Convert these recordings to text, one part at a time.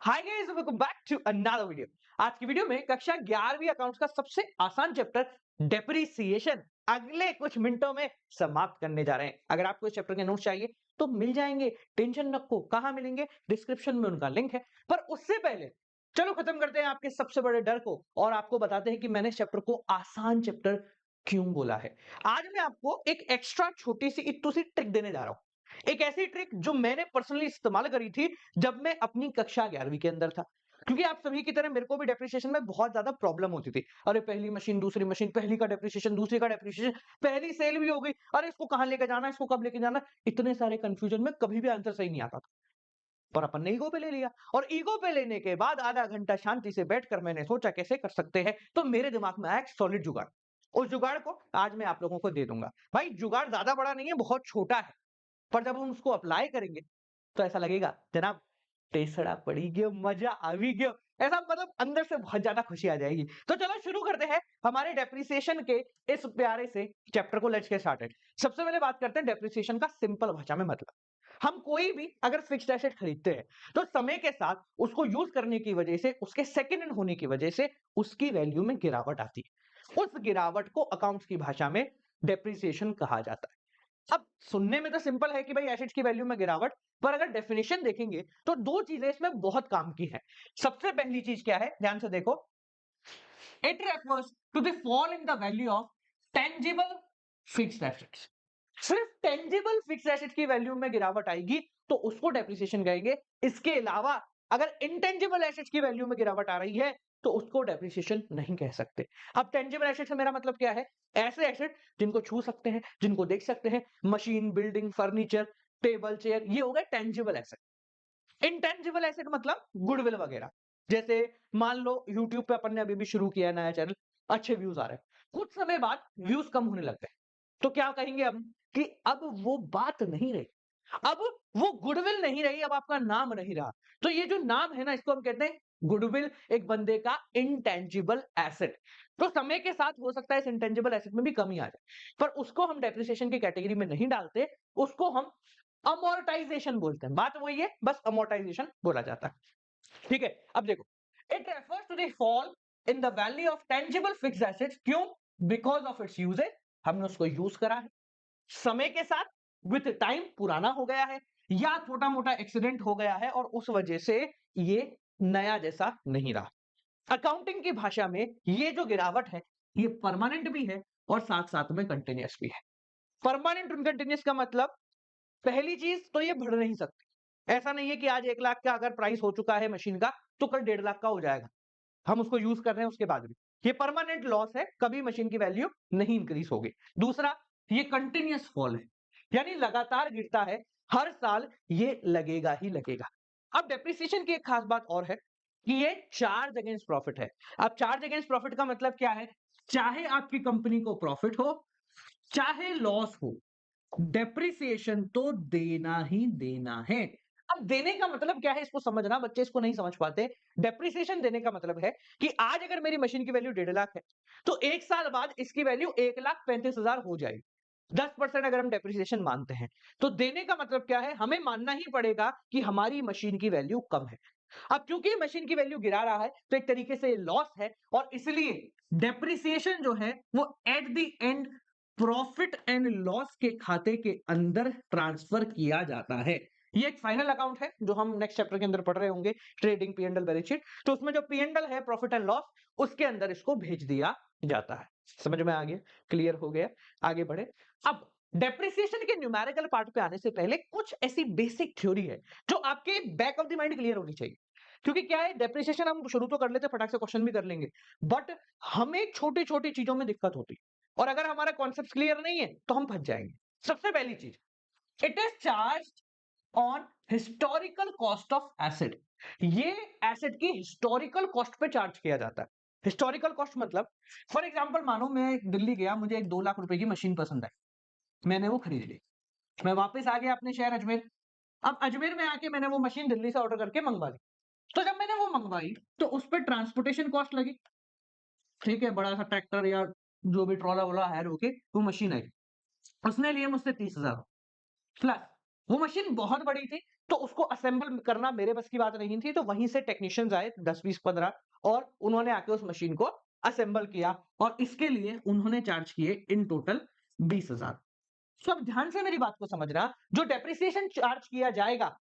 Hi guys, welcome back to another video. आज की video में कक्षा 11वीं अकाउंट्स का सबसे आसान चैप्टर डेप्रिसिएशन अगले कुछ मिनटों में समाप्त करने जा रहे हैं। अगर आपको इस चैप्टर के नोट्स चाहिए तो मिल जाएंगे, टेंशन रखो। कहाँ मिलेंगे? डिस्क्रिप्शन में उनका लिंक है। पर उससे पहले चलो खत्म करते हैं आपके सबसे बड़े डर को और आपको बताते हैं कि मैंने इस चैप्टर को आसान चैप्टर क्यों बोला है। आज मैं आपको एक एक्स्ट्रा छोटी सी इत्तू सी ट्रिक देने जा रहा हूँ। एक ऐसी ट्रिक जो मैंने पर्सनली इस्तेमाल करी थी जब मैं अपनी कक्षा 11वीं के अंदर था। क्योंकि आप सभी की तरह मेरे को भी डेप्रिसिएशन में बहुत ज्यादा प्रॉब्लम होती थी। अरे पहली मशीन, दूसरी मशीन, पहली का डेप्रिसिएशन, दूसरी का डेप्रिसिएशन, पहली सेल भी हो गई, अरे इसको कहां लेके जाना है, इसको कब लेके जाना है, इतने सारे कंफ्यूजन में कभी भी आंसर सही नहीं आता था। पर अपन ने ईगो पे ले लिया और ईगो पे लेने के बाद आधा घंटा शांति से बैठकर मैंने सोचा कैसे कर सकते हैं, तो मेरे दिमाग में आया एक सॉलिड जुगाड़। उस जुगाड़ को आज मैं आप लोगों को दे दूंगा। भाई जुगाड़ ज्यादा बड़ा नहीं है, बहुत छोटा है, पर जब हम उसको अप्लाई करेंगे तो ऐसा लगेगा जनाब टेसड़ा पड़ी गयो, मजा आ भी गयो। ऐसा मतलब अंदर से बहुत ज्यादा खुशी आ जाएगी। तो चलो शुरू करते हैं हमारे डेप्रिसिएशन के इस प्यारे से चैप्टर को। Let's get started. सबसे पहले बात करते हैं डेप्रिसिएशन का सिंपल भाषा में मतलब। हम कोई भी अगर फिक्स्ड एसेट खरीदते हैं तो समय के साथ उसको यूज करने की वजह से, उसके सेकेंड हैंड होने की वजह से उसकी वैल्यू में गिरावट आती है। उस गिरावट को अकाउंट्स की भाषा में डेप्रिसिएशन कहा जाता है। अब सुनने में तो सिंपल है कि भाई एसेट्स की वैल्यू में गिरावट, पर अगर डेफिनेशन देखेंगे तो दो चीजें इसमें बहुत काम की हैं। सबसे पहली चीज क्या है, ध्यान से देखो। It refers to the fall in the value of tangible fixed assets. सिर्फ टेंजिबल फिक्स्ड एसेट की वैल्यू में गिरावट आएगी तो उसको डेप्रिसिएशन कहेंगे। इसके अलावा अगर इंटेंजिबल एसेट्स की वैल्यू में गिरावट आ रही है तो उसको डेप्रिसिएशन नहीं कह सकते। अब टेंजिबल एसेट से मेरा मतलब क्या है? ऐसे एसेट जिनको छू सकते हैं, जिनको देख सकते हैं, machine, building, furniture, table, chair, ये हो गए टेंजिबल एसेट। इंटेंजिबल एसेट मतलब गुडविल वगैरह। जैसे मान लो यूट्यूब पे अपन ने अभी भी शुरू किया है नया चैनल, अच्छे व्यूज आ रहे हैं, कुछ समय बाद व्यूज कम होने लगते हैं, तो क्या कहेंगे हम कि अब वो बात नहीं रही, अब वो गुडविल नहीं रही, अब आपका नाम नहीं रहा। तो ये जो नाम है ना, इसको हम कहते हैं गुडविल, एक बंदे का इंटेंजिबल एसेट। तो समय के साथ हो सकता है इस इंटेंजिबल एसेट में भी कमी आ जाए, पर उसको हम डेप्रिसिएशन की कैटेगरी में नहीं डालते, उसको हम अमोर्टाइजेशन बोलते हैं। बात वही है, बस अमोर्टाइजेशन बोला जाता है। ठीक है, अब देखो, it refers to the fall in the value of tangible fixed assets. क्यों? बिकॉज ऑफ इट्स यूजेज, हमने उसको यूज करा है, समय के साथ विथ टाइम पुराना हो गया है, या छोटा मोटा एक्सीडेंट हो गया है और उस वजह से ये नया जैसा नहीं रहा। अकाउंटिंग की भाषा में ये जो गिरावट है ये परमानेंट भी है और साथ साथ में कंटिन्यूअस भी है। परमानेंट और कंटिन्यूअस का मतलब, पहली चीज तो ये बढ़ नहीं सकती। ऐसा नहीं है कि आज 1 लाख का अगर प्राइस हो चुका है मशीन का तो कल 1.5 लाख का हो जाएगा, हम उसको यूज कर रहे हैं उसके बाद भी। ये परमानेंट लॉस है, कभी मशीन की वैल्यू नहीं इंक्रीज होगी। दूसरा, ये कंटिन्यूअस फॉल है, यानी लगातार गिरता है, हर साल ये लगेगा ही लगेगा। अब डेप्रिसिएशन की एक खास बात और है कि ये चार्ज अगेंस्ट प्रॉफिट है। अब चार्ज अगेंस्ट प्रॉफिट का मतलब क्या है? चाहे आपकी कंपनी को प्रॉफिट हो चाहे लॉस हो, डेप्रिसिएशन तो देना ही देना है। अब देने का मतलब क्या है, इसको समझना, बच्चे इसको नहीं समझ पाते। डेप्रिसिएशन देने का मतलब है कि आज अगर मेरी मशीन की वैल्यू 1.5 लाख है तो 1 साल बाद इसकी वैल्यू 1,35,000 हो जाएगी। 10% अगर हम डेप्रिसिएशन मानते हैं तो देने का मतलब क्या है, हमें मानना ही पड़ेगा कि हमारी मशीन की वैल्यू कम है। अब क्योंकि मशीन की वैल्यू गिरा रहा है तो एक तरीके से लॉस है, और इसलिए डेप्रिसिएशन जो है वो at the end profit and loss के खाते के अंदर ट्रांसफर किया जाता है। ये एक फाइनल अकाउंट है जो हम नेक्स्ट चैप्टर के अंदर पढ़ रहे होंगे, trading P and L balance sheet. तो उसमें जो पी एंड एल है, प्रॉफिट एंड लॉस, उसके अंदर इसको भेज दिया जाता है। समझ में आ गया? क्लियर हो गया? आगे बढ़े। अब डेप्रिसिएशन के न्यूमेरिकल पार्ट पे आने से पहले कुछ ऐसी बेसिक थ्योरी है जो आपके back of the mind clear होनी चाहिए। क्योंकि क्या है, डेप्रिसिएशन हम शुरू तो कर लेते, फटाक से क्वेश्चन भी कर लेंगे, बट हमें छोटी छोटी चीजों में दिक्कत होती है, और अगर हमारा कॉन्सेप्ट क्लियर नहीं है तो हम फंस जाएंगे। सबसे पहली चीज, it is charge on historical cost of asset. ये एसेट की हिस्टोरिकल कॉस्ट पे चार्ज किया जाता है। हिस्टोरिकल कॉस्ट मतलब, फॉर एग्जांपल मानो मैं दिल्ली गया, मुझे एक 2 लाख रुपए की मशीन पसंद आई, मैंने वो खरीद ली, मैं वापस आ गया अपने शहर अजमेर। अब अजमेर में आके मैंने वो मशीन दिल्ली से ऑर्डर करके मंगवा ली। तो जब मैंने वो मंगवाई तो उस पर ट्रांसपोर्टेशन कॉस्ट लगी, ठीक है, बड़ा सा ट्रैक्टर या जो भी ट्रॉला वोला हायर होके वो मशीन आई, उसने लिए मुझसे 30,000 प्लस। वो मशीन बहुत बड़ी थी, तो उसको असेंबल करना मेरे बस की बात नहीं थी, तो वहीं से टेक्नीशियंस आए 10, 20, 15 और उन्होंने आके उस मशीन को असेंबल किया और इसके लिए उन्होंने चार्ज किए इन टोटल 20,000। तो अब ध्यान से मेरी बात को समझना, जो डेप्रिसिएशन चार्ज किया जाएगा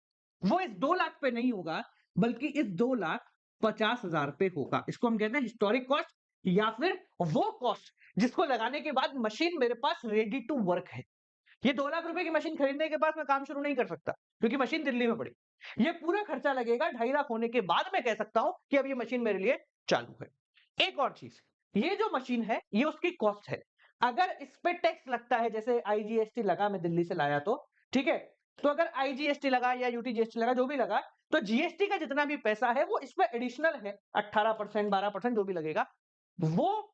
वो इस 2 लाख पे नहीं होगा, बल्कि इस 2,50,000 पे होगा। इसको हम कहते हैं हिस्टोरिक कॉस्ट या फिर वो कॉस्ट जिसको लगाने के बाद मशीन मेरे पास रेडी टू वर्क है। ये 2 लाख रुपए की मशीन खरीदने के बाद मैं काम शुरू नहीं कर सकता, क्योंकि मशीन दिल्ली में पड़ी। ये पूरा खर्चा लगेगा 2.5 लाख होने के बाद मैं कह सकता हूं कि अब ये मशीन मेरे लिए चालू है। एक और चीज, ये जो मशीन है ये उसकी कॉस्ट है। अगर इस पे टैक्स लगता है, जैसे आईजीएसटी लगा, मैं दिल्ली से लाया तो ठीक है, तो अगर आईजीएसटी लगा या यूटीजीएसटी लगा, जो भी लगा, तो जीएसटी का जितना भी पैसा है वो इस पे एडिशनल है, 18%, 12% जो भी लगेगा, वो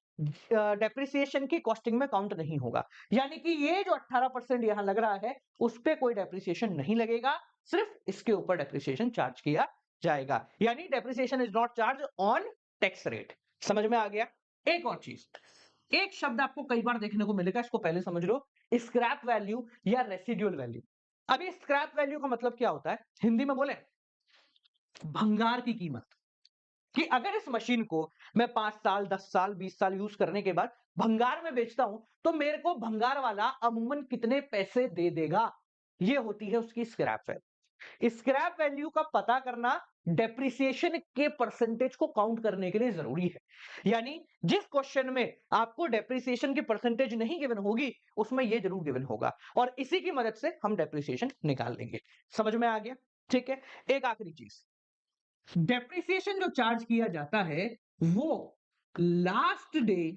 डेप्रिसिएशन की कॉस्टिंग में काउंट नहीं होगा। यानी कि ये जो 18% यहां लग रहा है उस पे कोई डेप्रिसिएशन नहीं लगेगा, सिर्फ इसके ऊपर डेप्रिसिएशन चार्ज किया जाएगा। यानी depreciation is not charge on tax rate. समझ में आ गया? एक और चीज, एक शब्द आपको कई बार देखने को मिलेगा, इसको पहले समझ लो, स्क्रैप वैल्यू या रेसिडुअल वैल्यू। अभी स्क्रैप वैल्यू का मतलब क्या होता है, हिंदी में बोले भंगार की कीमत, कि अगर इस मशीन को मैं 5 साल, 10 साल, 20 साल यूज करने के बाद भंगार में बेचता हूं, तो मेरे को भंगार वाला अमूमन कितने पैसे दे देगा, ये होती है उसकी स्क्रैप वैल्यू। स्क्रैप वैल्यू का पता करना डेप्रिसिएशन के परसेंटेज को काउंट करने के लिए जरूरी है। यानी जिस क्वेश्चन में आपको डेप्रिसिएशन की परसेंटेज नहीं गिवन होगी, उसमें ये जरूर गिवन होगा और इसी की मदद से हम डेप्रिसिएशन निकाल लेंगे। समझ में आ गया? ठीक है। एक आखिरी चीज, डेप्रिसिएशन जो चार्ज किया जाता है वो last day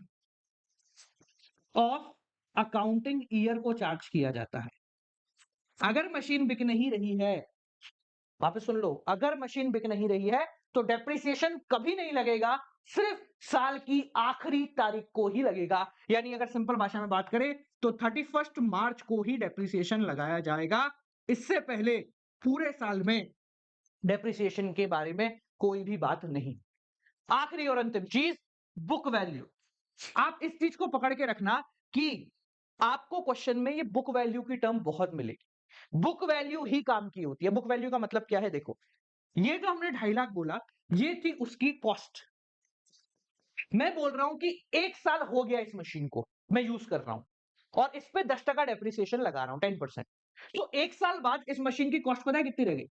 of accounting year को चार्ज किया जाता है। अगर मशीन बिक नहीं रही है, वापस सुन लो, अगर मशीन बिक नहीं रही है तो डेप्रिसिएशन कभी नहीं लगेगा, सिर्फ साल की आखिरी तारीख को ही लगेगा। यानी अगर सिंपल भाषा में बात करें तो 31 मार्च को ही डेप्रिसिएशन लगाया जाएगा। इससे पहले पूरे साल में डेप्रिसिएशन के बारे में कोई भी बात नहीं। आखिरी और अंतिम चीज, बुक वैल्यू। आप इस चीज को पकड़ के रखना कि आपको क्वेश्चन में ये बुक वैल्यू की टर्म बहुत मिलेगी। बुक वैल्यू ही काम की होती है। बुक वैल्यू का मतलब क्या है, देखो, ये जो हमने 2.5 लाख बोला, ये थी उसकी कॉस्ट। मैं बोल रहा हूं कि 1 साल हो गया इस मशीन को मैं यूज कर रहा हूं और इस पे 10% डेप्रिसिएशन लगा रहा हूं, 10%। तो 1 साल बाद इस मशीन की कॉस्ट पता है कितनी रह गई?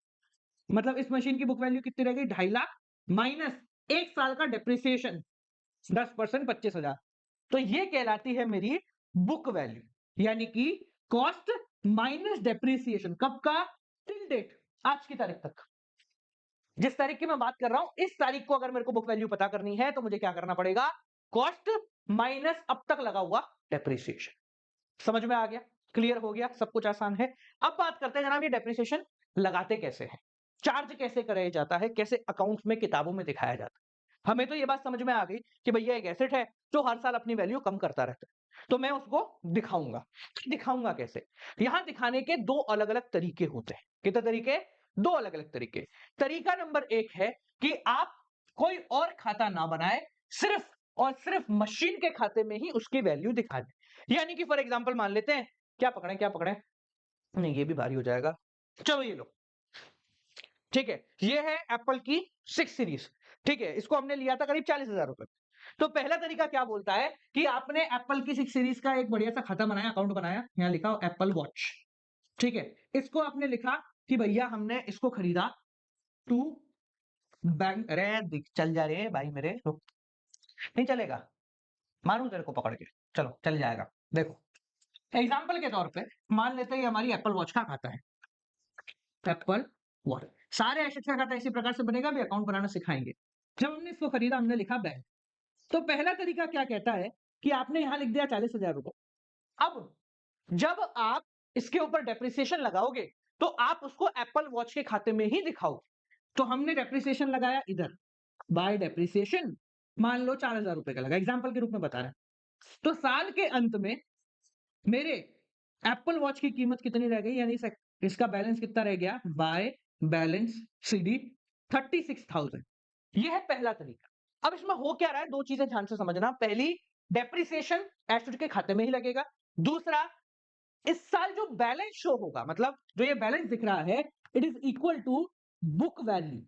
मतलब इस मशीन की बुक वैल्यू कितनी रह गई? 2.5 लाख माइनस 1 साल का डेप्रिसिएशन 10%, 25,000। तो ये कहलाती है मेरी बुक वैल्यू, यानी कि कॉस्ट माइनस डेप्रिसिएशन। कब का? टिल डेट, आज की तारीख तक। जिस तारीख की मैं बात कर रहा हूं, इस तारीख को अगर मेरे को बुक वैल्यू पता करनी है तो मुझे क्या करना पड़ेगा? कॉस्ट माइनस अब तक लगा हुआ डेप्रिसिएशन। समझ में आ गया? क्लियर हो गया? सब कुछ आसान है। अब बात करते हैं जनाब, ये डेप्रिसिएशन लगाते कैसे हैं, चार्ज कैसे कराया जाता है, कैसे अकाउंट्स में, किताबों में दिखाया जाता है। हमें तो ये बात समझ में आ गई कि भैया एक एसेट है जो हर साल अपनी वैल्यू कम करता रहता है, तो मैं उसको दिखाऊंगा। दिखाऊंगा कैसे? यहां दिखाने के 2 अलग अलग तरीके होते हैं। कितने तरीके? 2 अलग अलग तरीके। तरीका नंबर 1 है कि आप कोई और खाता ना बनाए, सिर्फ और सिर्फ मशीन के खाते में ही उसकी वैल्यू दिखा दें। यानी कि फॉर एग्जांपल मान लेते हैं, क्या पकड़े, क्या पकड़े, नहीं ये भी भारी हो जाएगा, चलो ये लो, ठीक है, ये है एप्पल की 6 सीरीज, ठीक है, इसको हमने लिया था करीब 40,000 रुपए। तो पहला तरीका क्या बोलता है कि आपने एप्पल की 6 सीरीज का एक बढ़िया सा खाता बनाया, अकाउंट बनाया, यहां लिखा एप्पल वॉच, ठीक है, इसको आपने लिखा कि भैया हमने इसको खरीदा टू बैंक, अरे चल जा रहे भाई मेरे, रुक, नहीं चलेगा, मारूं तेरे को पकड़ के, चलो चल जाएगा। देखो एग्जाम्पल के तौर पे मान लेते हैं हमारी एप्पल वॉच का खाता है, एप्पल वॉच, सारे एसेट्स का खाता इसी प्रकार से बनेगा, भी अकाउंट बनाना सिखाएंगे। जब हमने इसको खरीदा हमने लिखा बैंक। तो पहला तरीका क्या कहता है कि आपने यहां लिख दिया 40,000 रुपए। अब जब आप इसके ऊपर डेप्रिसिएशन लगाओगे तो आप उसको एप्पल वॉच के खाते में ही दिखाओगे। तो हमने डेप्रिसिएशन लगाया इधर, बाय डेप्रिसिएशन, मान लो 4,000 रुपए का लगा, एग्जाम्पल के रूप में बता रहे हैं। तो साल के अंत में मेरे एप्पल वॉच की कीमत कितनी रह गई, यानी इसका बैलेंस कितना रह गया, बाय बैलेंस सीडी 36,000। यह है पहला तरीका। अब इसमें हो क्या रहा है, 2 चीजें ध्यान से समझना। पहली, डेप्रिसिएशन एसेट के खाते में ही लगेगा। दूसरा, इस साल जो बैलेंस शो होगा, मतलब जो ये बैलेंस दिख रहा है, it is equal to book value.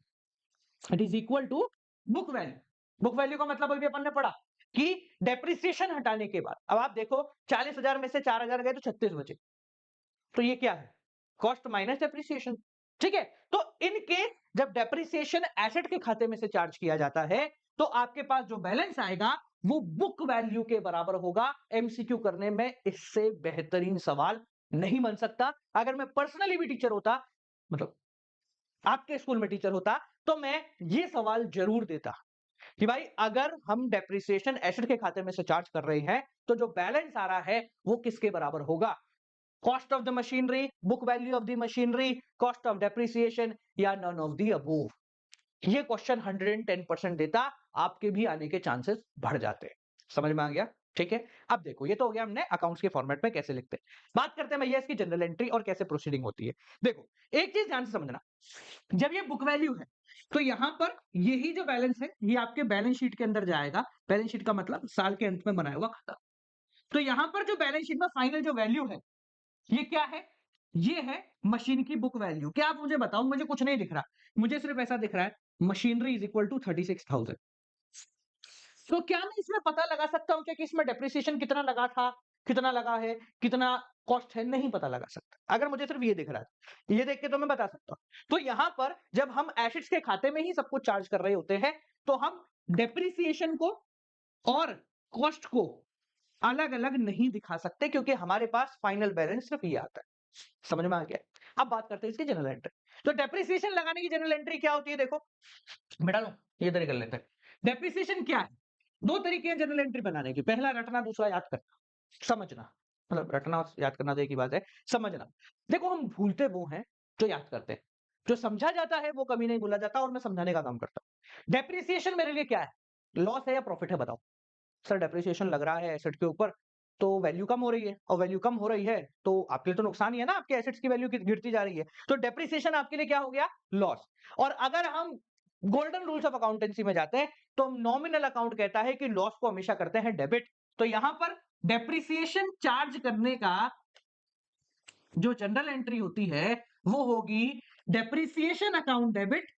It is equal to book value. Book value का मतलब अभी अपन ने पढ़ा कि डेप्रिसिएशन हटाने के बाद, अब आप देखो 40,000 में से 4,000 गए तो 36 बचे, तो ये क्या है? Cost minus depreciation. ठीक है, तो इन केस जब डेप्रिसिएशन एसेट के खाते में से चार्ज किया जाता है तो आपके पास जो बैलेंस आएगा वो बुक वैल्यू के बराबर होगा। एमसीक्यू करने में इससे बेहतरीन सवाल नहीं बन सकता। अगर मैं पर्सनली भी टीचर होता, मतलब आपके स्कूल में टीचर होता, तो मैं ये सवाल जरूर देता कि भाई अगर हम डेप्रिसिएशन एसेट के खाते में से चार्ज कर रहे हैं तो जो बैलेंस आ रहा है वो किसके बराबर होगा? Cost of the machinery, book value of the machinery, cost of depreciation, या नन ऑफ द अबोव। ये क्वेश्चन 110% देता, आपके भी आने के चांसेस बढ़ जाते हैं। समझ में आ गया? ठीक है, अब देखो ये तो हो गया हमने अकाउंट्स के फॉर्मेट में कैसे लिखते हैं। बात करते हैं भैया इसकी जनरल एंट्री और कैसे प्रोसीडिंग होती है। देखो एक चीज ध्यान से समझना, जब ये बुक वैल्यू है तो यहां पर यही जो बैलेंस है ये आपके बैलेंस शीट के अंदर जाएगा। बैलेंस शीट का मतलब साल के अंत में बनाया हुआ खाता। तो यहां पर जो बैलेंस शीट में फाइनल जो वैल्यू है ये क्या है? ये है मशीन की बुक वैल्यू। क्या आप मुझे बताओ, मुझे कुछ नहीं दिख रहा, मुझे सिर्फ ऐसा दिख रहा है मशीनरी इज इक्वल टू 36,000। तो क्या मैं इसमें पता लगा सकता हूं क्या कि इसमें डेप्रिसिएशन कितना लगा था, कितना लगा है, कितना कॉस्ट है? नहीं पता लगा सकता। अगर मुझे सिर्फ ये दिख रहा है, ये देख के तो मैं बता सकता हूं। तो यहां पर जब हम एसेट्स के खाते में ही सब कुछ चार्ज कर रहे होते हैं तो हम डेप्रिसिएशन को और कॉस्ट को अलग अलग नहीं दिखा सकते, क्योंकि हमारे पास फाइनल बैलेंस सिर्फ ये आता है। समझ में आ गया? अब बात करते हैं इसकी जनरल एंट्री। तो डेप्रिसिएशन लगाने की जनरल एंट्री क्या होती है? देखो बेटा लो ये तरीका कर लेते हैं। डेप्रिसिएशन क्या है? दो तरीके हैं जनरल एंट्री बनाने के, पहला रटना, दूसरा याद करना, समझना। मतलब रटना और याद करना तो एक ही बात है, समझना। देखो हम भूलते वो हैं जो याद करते हैं, जो समझा जाता है वो कभी नहीं भूला जाता, और मैं समझाने का काम करता हूं। डेप्रिसिएशन मेरे लिए क्या है? लॉस है या प्रॉफिट है? बताओ सर। डेप्रिसिएशन लग रहा है एसेट के ऊपर तो वैल्यू कम हो रही है, और वैल्यू कम हो रही है तो आपके लिए तो नुकसान ही है ना, आपके एसेट्स की वैल्यू गिरती जा रही है। तो डेप्रिसिएशन आपके लिए क्या हो गया? लॉस। और अगर हम गोल्डन रूल्स ऑफ अकाउंटेंसी में जाते हैं तो नॉमिनल अकाउंट कहता है कि लॉस को हमेशा करते हैं डेबिट। तो यहां पर डेप्रिसिएशन चार्ज करने का जो जनरल एंट्री होती है वो होगी डेप्रिसिएशन अकाउंट डेबिट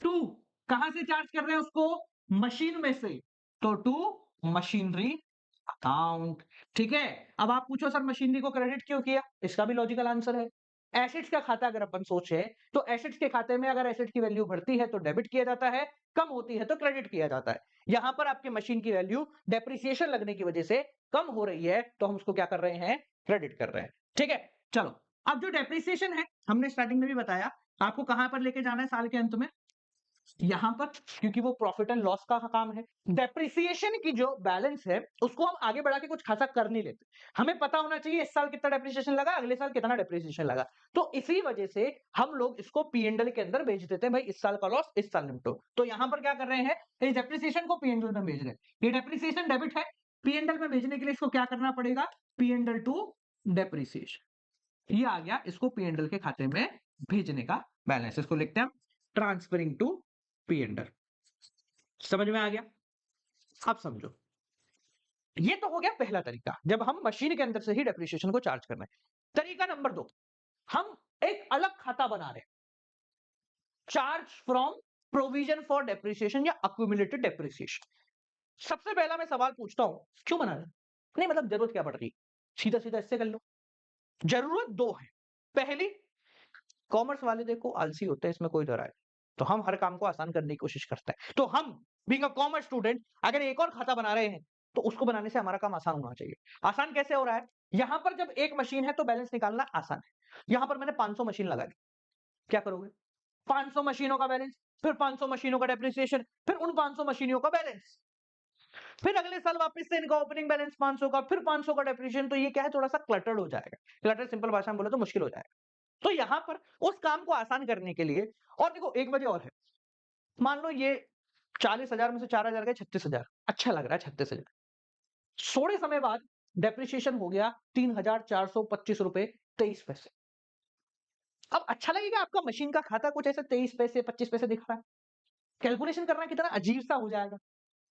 टू, कहां से चार्ज कर रहे हैं उसको? मशीन में से, तो टू मशीनरी अकाउंट। ठीक है, अब आप पूछो सर मशीनरी को क्रेडिट क्यों किया? इसका भी लॉजिकल आंसर है। एसेट्स का खाता अगर अपन सोचे तो एसेट्स के खाते में अगर एसेट की वैल्यू बढ़ती है तो डेबिट किया जाता है, कम होती है तो क्रेडिट किया जाता है। यहां पर आपकी मशीन की वैल्यू डेप्रिसिएशन लगने की वजह से कम हो रही है तो हम उसको क्या कर रहे हैं? क्रेडिट कर रहे हैं। ठीक है, चलो अब जो डेप्रिसिएशन है हमने स्टार्टिंग में भी बताया, आपको कहां पर लेके जाना है साल के अंत में? यहां पर, क्योंकि वो प्रॉफिट एंड लॉस का काम है। डेप्रिसिएशन की जो बैलेंस है उसको हम आगे बढ़ा के कुछ खासा कर नहीं लेते। हमें पता होना चाहिए इस साल कितना डेप्रिसिएशन लगा, अगले साल कितना डेप्रिसिएशन लगा। तो इसी वजह से हम लोग इसको पीएनडल के अंदर भेज देते हैं, भाई इस साल का लॉस इस साल निपटो। तो यहां पर क्या कर रहे हैं? इस डेप्रिसिएशन को पीएनडल में भेज रहे हैं। ये डेप्रिसिएशन डेबिट है, पीएनडल में भेजने के लिए इसको क्या करना पड़ेगा? P and L to depreciation. ये आ गया इसको पीएनडल के खाते में भेजने का बैलेंस। इसको लिखते हैं ट्रांसफरिंग टू पीएनडल। समझ में आ गया? अब समझो, ये तो हो गया पहला तरीका, जब हम मशीन के अंदर से ही डेप्रिसिएशन को चार्ज कर रहे हैं। तरीका नंबर 2, हम एक अलग खाता बना रहे हैं, charge from provision for depreciation या अक्यूमुलेटेड डेप्रिसिएशन। सबसे पहला मैं सवाल पूछता हूं, क्यों बना रहे हैं? नहीं मतलब जरूरत क्या पड़ रही? सीधा सीधा इससे कर लो। जरूरत दो है। पहली, कॉमर्स वाले देखो आलसी होते हैं, इसमें कोई दो राय नहीं। तो हम हर काम को आसान करने की कोशिश करते हैं। तो हम बीइंग अ कॉमर्स स्टूडेंट अगर एक और खाता बना रहे हैं तो उसको बनाने से हमारा काम आसान होना चाहिए। आसान कैसे हो रहा है? यहां पर जब एक मशीन है तो बैलेंस निकालना आसान है। यहां पर मैंने 500 मशीन लगा दी, क्या करोगे? 500 मशीनों का बैलेंस, फिर 500 मशीनों का डेप्रिसिएशन, फिर उन 500 मशीनों का बैलेंस, फिर अगले साल वापस से इनका ओपनिंग बैलेंस 500 का, फिर 500 का डेप्रिसिएशन। तो ये क्या है, थोड़ा सा क्लटर्ड हो जाएगा। क्लटर सिंपल भाषा में बोले तो मुश्किल हो जाएगा। तो यहां पर उस काम को आसान करने के लिए, और देखो एक वजह और है, मान लो ये 40,000 में से 4,000 गए 36,000, अच्छा लग रहा है 36,000। थोड़े समय बाद डेप्रिसिएशन हो गया 3,425 रुपए 23 पैसे। अब अच्छा लगेगा आपका मशीन का खाता कुछ ऐसे 23 पैसे 25 पैसे दिख रहा है? कैलकुलेशन करना कितना अजीब सा हो जाएगा।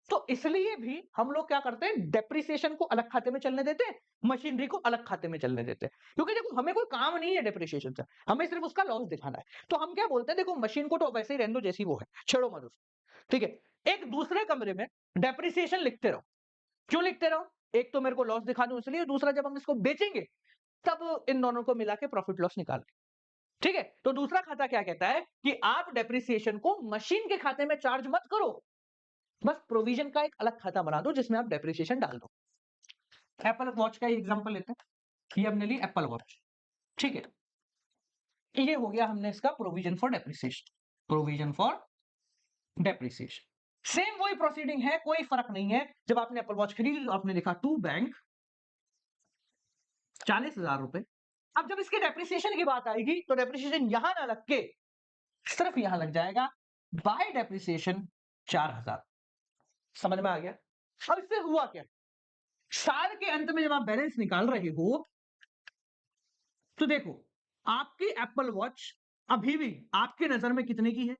तो इसलिए भी हम लोग क्या करते हैं, डेप्रिसिएशन को अलग खाते में चलने देते हैं, मशीनरी को अलग खाते में चलने देते हैं। क्योंकि देखो हमें कोई काम नहीं है डेप्रिसिएशन से, हमें सिर्फ उसका लॉस दिखाना है। तो हम क्या बोलते हैं, देखो मशीन को तो वैसे ही रहने दो जैसी वो है, छेड़ो मत उसको, ठीक है। एक दूसरे कमरे में डेप्रिसिएशन लिखते रहो। क्यों लिखते रहो? एक तो मेरे को लॉस दिखा दूं इसलिए, दूसरा जब हम इसको बेचेंगे तब इन दोनों को मिला के प्रॉफिट लॉस निकाल, ठीक है। तो दूसरा खाता क्या कहता है कि आप डेप्रिसिएशन को मशीन के खाते में चार्ज मत करो, बस प्रोविजन का एक अलग खाता बना दो जिसमें आप डेप्रिसिएशन डाल दो। एप्पल वॉच का एग्जांपल लेते हैं, ये हमने ली एप्पल वॉच, ठीक है। ये हो गया हमने इसका provision for depreciation, provision for depreciation. Same वही प्रोसीडिंग है, कोई फर्क नहीं है। जब आपने एप्पल वॉच खरीदी तो आपने लिखा टू बैंक 40,000 रुपए। अब जब इसके डेप्रिसिएशन की बात आएगी तो डेप्रिसिएशन यहां ना लग के सिर्फ यहां लग जाएगा, बाय डेप्रिसिएशन 4,000। समझ में आ गया? अब इससे हुआ क्या, साल के अंत में जब आप बैलेंस निकाल रहे हो तो देखो आपकी एप्पल वॉच अभी भी आपके नजर में कितने की है,